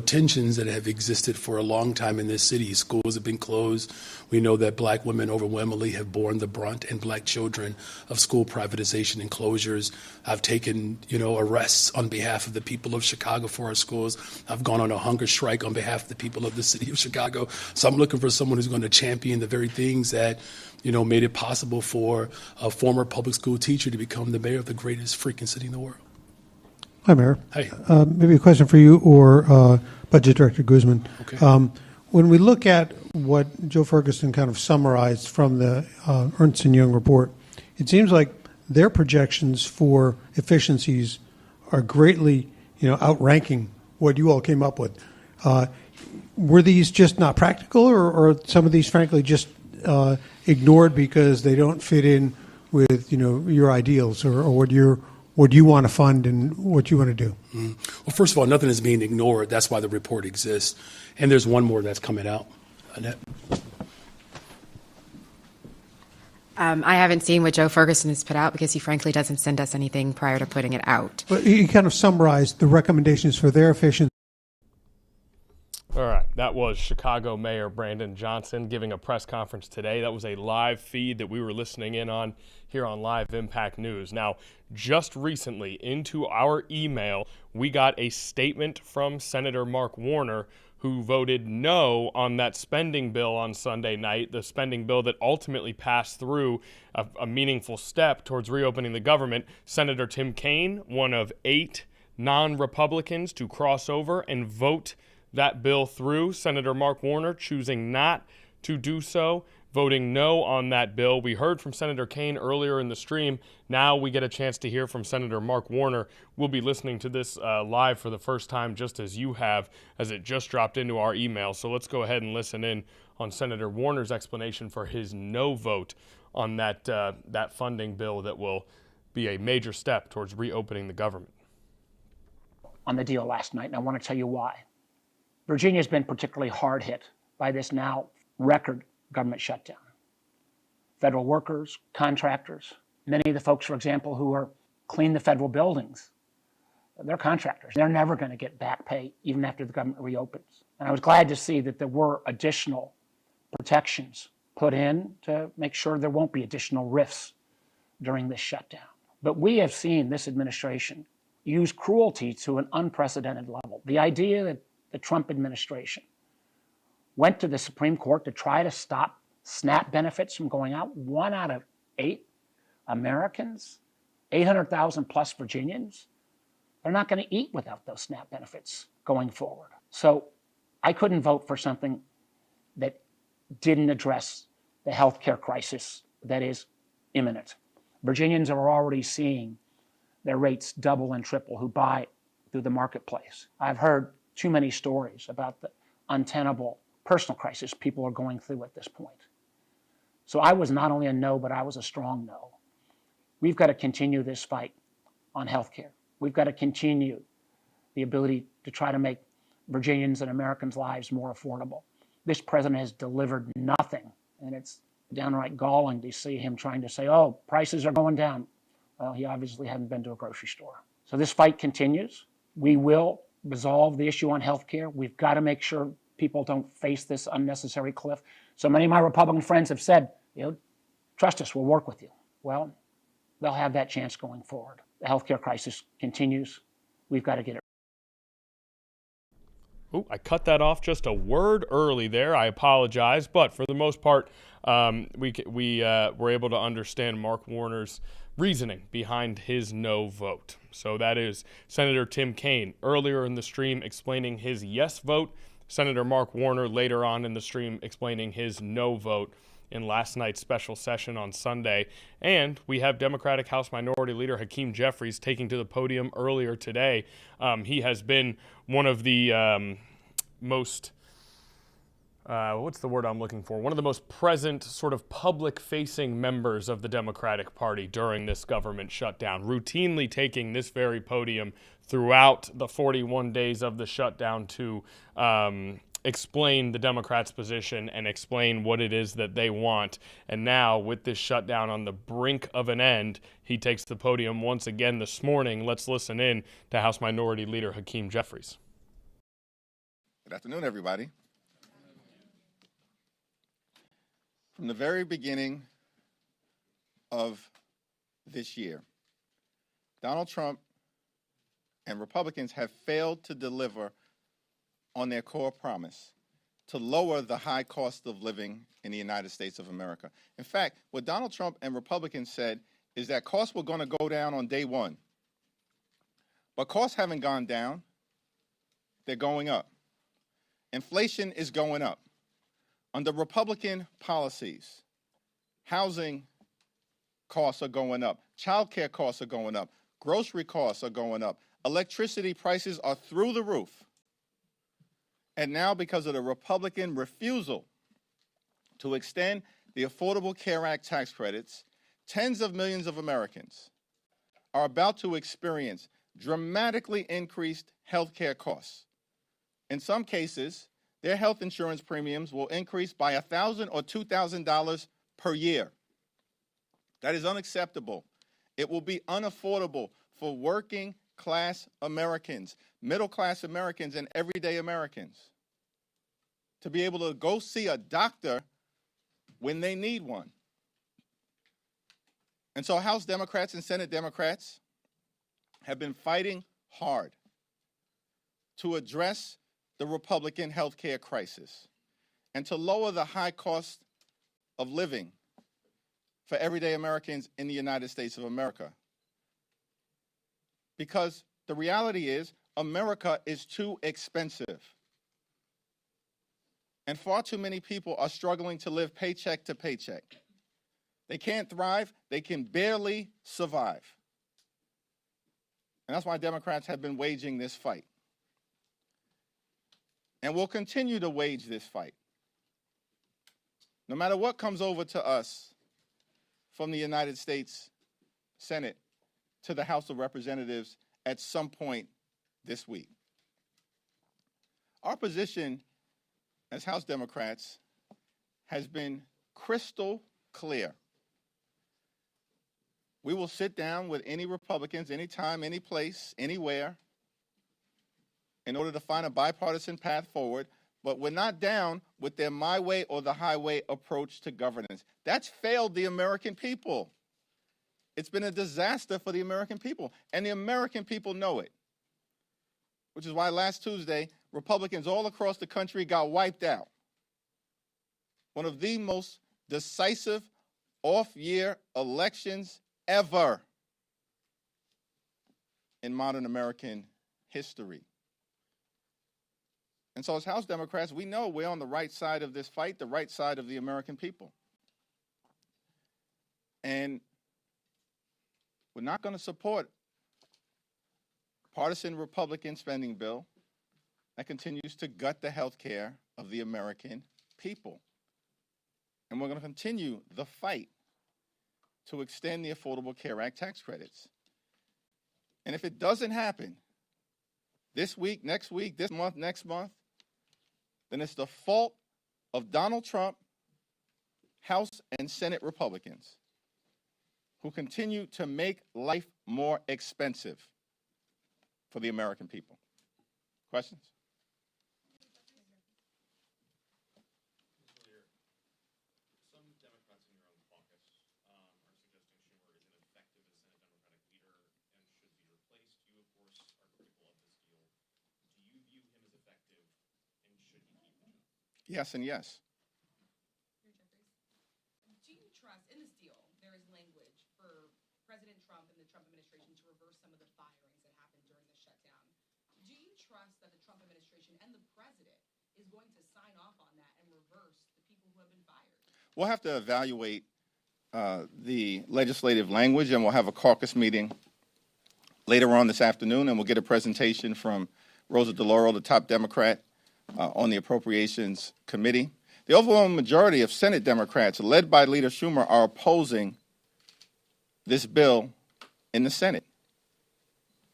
tensions that have existed for a long time in this city. Schools have been closed. We know that black women overwhelmingly have borne the brunt, and black children, of school privatization and closures. I've taken, arrests on behalf of the people of Chicago for our schools. I've gone on a hunger strike on behalf of the people of the city of Chicago. So I'm looking for someone who's going to champion the very things that, made it possible for a former public school teacher to become the mayor of the greatest freaking city in the world. Hi, Mayor. Hey. Maybe a question for you or Budget Director Guzman. Okay. When we look at what Joe Ferguson kind of summarized from the Ernst & Young report, it seems like their projections for efficiencies are greatly, outranking what you all came up with. Were these just not practical, or some of these, frankly, just ignored because they don't fit in with, your ideals or what you want to fund and what you want to do? Well, first of all, nothing is being ignored. That's why the report exists. And there's one more that's coming out. Annette? I haven't seen what Joe Ferguson has put out because he frankly doesn't send us anything prior to putting it out. But he kind of summarized the recommendations for their efficiency. All right, that was Chicago Mayor Brandon Johnson giving a press conference today. That was a live feed that we were listening in on here on Live Impact News. Now, just recently into our email, we got a statement from Senator Mark Warner, who voted no on that spending bill on Sunday night, the spending bill that ultimately passed through a meaningful step towards reopening the government. Senator Tim Kaine, one of 8 non-Republicans to cross over and vote that bill through. Senator Mark Warner choosing not to do so, voting no on that bill. We heard from Senator Kaine earlier in the stream. Now we get a chance to hear from Senator Mark Warner. We'll be listening to this live for the first time, just as you have, as it just dropped into our email. So let's go ahead and listen in on Senator Warner's explanation for his no vote on that funding bill that will be a major step towards reopening the government. On the deal last night, and I want to tell you why. Virginia's been particularly hard hit by this now record government shutdown. Federal workers, contractors, many of the folks, for example, who are clean the federal buildings, they're contractors. They're never going to get back pay even after the government reopens. And I was glad to see that there were additional protections put in to make sure there won't be additional rifts during this shutdown. But we have seen this administration use cruelty to an unprecedented level. The idea that the Trump administration went to the Supreme Court to try to stop SNAP benefits from going out, 1 out of 8 Americans, 800,000 plus Virginians, they're not going to eat without those SNAP benefits going forward. So I couldn't vote for something that didn't address the healthcare crisis that is imminent. Virginians are already seeing their rates double and triple who buy through the marketplace. I've heard too many stories about the untenable personal crisis people are going through at this point. So I was not only a no, but I was a strong no. We've got to continue this fight on healthcare. We've got to continue the ability to try to make Virginians and Americans' lives more affordable. This president has delivered nothing, and it's downright galling to see him trying to say, oh, prices are going down. Well, he obviously hadn't been to a grocery store. So this fight continues. We will resolve the issue on healthcare. We've got to make sure people don't face this unnecessary cliff. So many of my Republican friends have said, trust us, we'll work with you. Well, they'll have that chance going forward. The healthcare crisis continues. We've got to get it. Oh, I cut that off just a word early there. I apologize, but for the most part, we were able to understand Mark Warner's reasoning behind his no vote. So that is Senator Tim Kaine earlier in the stream explaining his yes vote, Senator Mark Warner later on in the stream explaining his no vote in last night's special session on Sunday. And we have Democratic House Minority Leader Hakeem Jeffries taking to the podium earlier today. He has been one of the most, what's the word I'm looking for? One of the most present sort of public-facing members of the Democratic Party during this government shutdown, routinely taking this very podium throughout the 41 days of the shutdown to explain the Democrats' position and explain what it is that they want. And now, with this shutdown on the brink of an end, he takes the podium once again this morning. Let's listen in to House Minority Leader Hakeem Jeffries. Good afternoon, everybody. From the very beginning of this year, Donald Trump and Republicans have failed to deliver on their core promise to lower the high cost of living in the United States of America. In fact, what Donald Trump and Republicans said is that costs were going to go down on day one. But costs haven't gone down. They're going up. Inflation is going up. Under Republican policies, housing costs are going up. Childcare costs are going up. Grocery costs are going up. Electricity prices are through the roof. And now, because of the Republican refusal to extend the Affordable Care Act tax credits, tens of millions of Americans are about to experience dramatically increased health care costs. In some cases, their health insurance premiums will increase by $1,000 or $2,000 per year. That is unacceptable. It will be unaffordable for working class Americans, middle class Americans, and everyday Americans to be able to go see a doctor when they need one. And so House Democrats and Senate Democrats have been fighting hard to address the Republican health care crisis and to lower the high cost of living for everyday Americans in the United States of America. Because the reality is, America is too expensive. And far too many people are struggling to live paycheck to paycheck. They can't thrive, they can barely survive. And that's why Democrats have been waging this fight. And we'll continue to wage this fight. No matter what comes over to us from the United States Senate to the House of Representatives at some point this week. Our position as House Democrats, has been crystal clear. We will sit down with any Republicans, anytime, any place, anywhere, in order to find a bipartisan path forward, but we're not down with their my way or the highway approach to governance. That's failed the American people. It's been a disaster for the American people, and the American people know it, which is why last Tuesday, Republicans all across the country got wiped out. One of the most decisive off-year elections ever in modern American history. And so as House Democrats, we know we're on the right side of this fight, the right side of the American people. And we're not going to support a partisan Republican spending bill that continues to gut the health care of the American people. And we're going to continue the fight to extend the Affordable Care Act tax credits. And if it doesn't happen this week, next week, this month, next month, then it's the fault of Donald Trump, House and Senate Republicans, who continue to make life more expensive for the American people. Questions? Yes and yes. Do you trust, in this deal, there is language for President Trump and the Trump administration to reverse some of the firings that happened during the shutdown? Do you trust that the Trump administration and the president is going to sign off on that and reverse the people who have been fired? We'll have to evaluate the legislative language, and we'll have a caucus meeting later on this afternoon, and we'll get a presentation from Rosa DeLauro, the top Democrat, on the Appropriations Committee. The overwhelming majority of Senate Democrats, led by Leader Schumer, are opposing this bill in the Senate.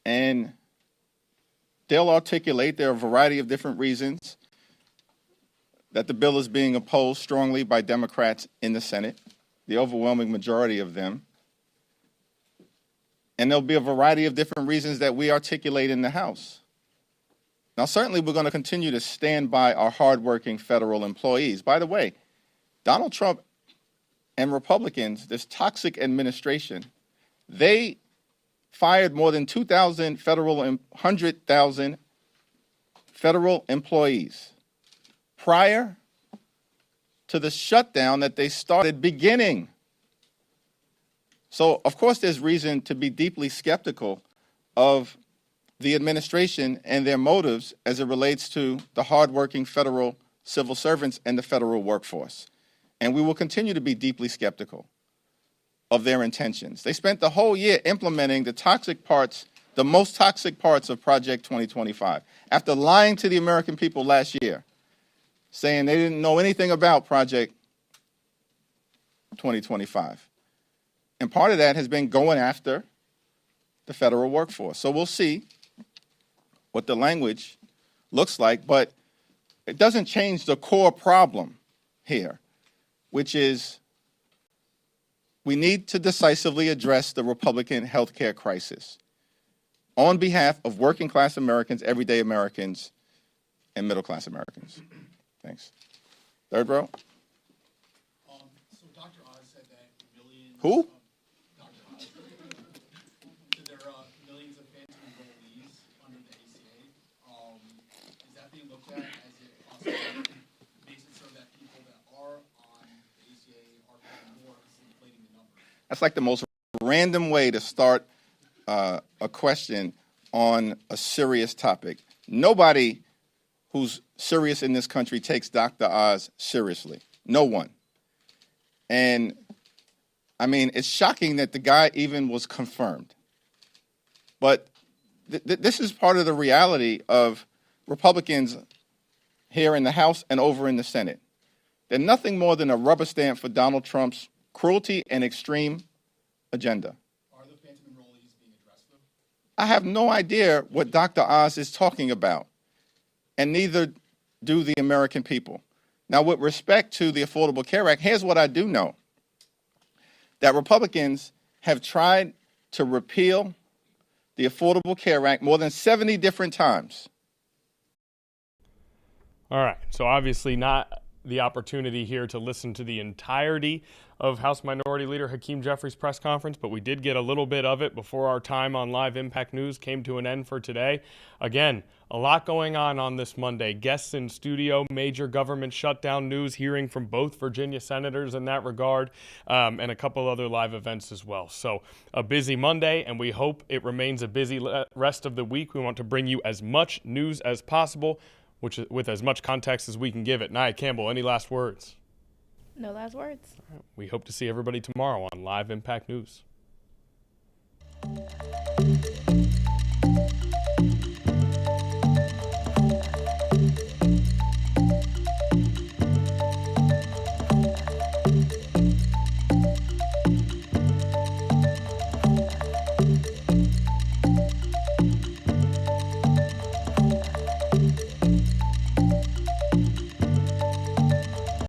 And they'll articulate, there are a variety of different reasons that the bill is being opposed strongly by Democrats in the Senate, the overwhelming majority of them. And there'll be a variety of different reasons that we articulate in the House. Now, certainly we're going to continue to stand by our hardworking federal employees. By the way, Donald Trump and Republicans, this toxic administration, they fired more than 100,000 federal employees prior to the shutdown that they started beginning. So, of course, there's reason to be deeply skeptical of the administration and their motives as it relates to the hardworking federal civil servants and the federal workforce. And we will continue to be deeply skeptical of their intentions. They spent the whole year implementing the toxic parts, the most toxic parts of Project 2025. After lying to the American people last year, saying they didn't know anything about Project 2025. And part of that has been going after the federal workforce. So we'll see what the language looks like, but it doesn't change the core problem here, which is we need to decisively address the Republican health care crisis on behalf of working class Americans, everyday Americans, and middle class Americans. Thanks. Third row. So Dr. Oz said that millions. Who? That's like the most random way to start a question on a serious topic. Nobody who's serious in this country takes Dr. Oz seriously. No one. And, I mean, it's shocking that the guy even was confirmed. But this is part of the reality of Republicans here in the House and over in the Senate. They're nothing more than a rubber stamp for Donald Trump's cruelty and extreme agenda. Are the phantom enrollees being addressed, though? I have no idea what Dr. Oz is talking about, and neither do the American people. Now, with respect to the Affordable Care Act, here's what I do know. That Republicans have tried to repeal the Affordable Care Act more than 70 different times. All right, so obviously not the opportunity here to listen to the entirety of House Minority Leader Hakeem Jeffries' press conference, but we did get a little bit of it before our time on Live Impact News came to an end for today. Again, a lot going on this Monday. Guests in studio, major government shutdown news, hearing from both Virginia senators in that regard, and a couple other live events as well. So a busy Monday, and we hope it remains a busy rest of the week. We want to bring you as much news as possible, with as much context as we can give it. Nia Campbell, any last words? No last words. We hope to see everybody tomorrow on Live Impact News.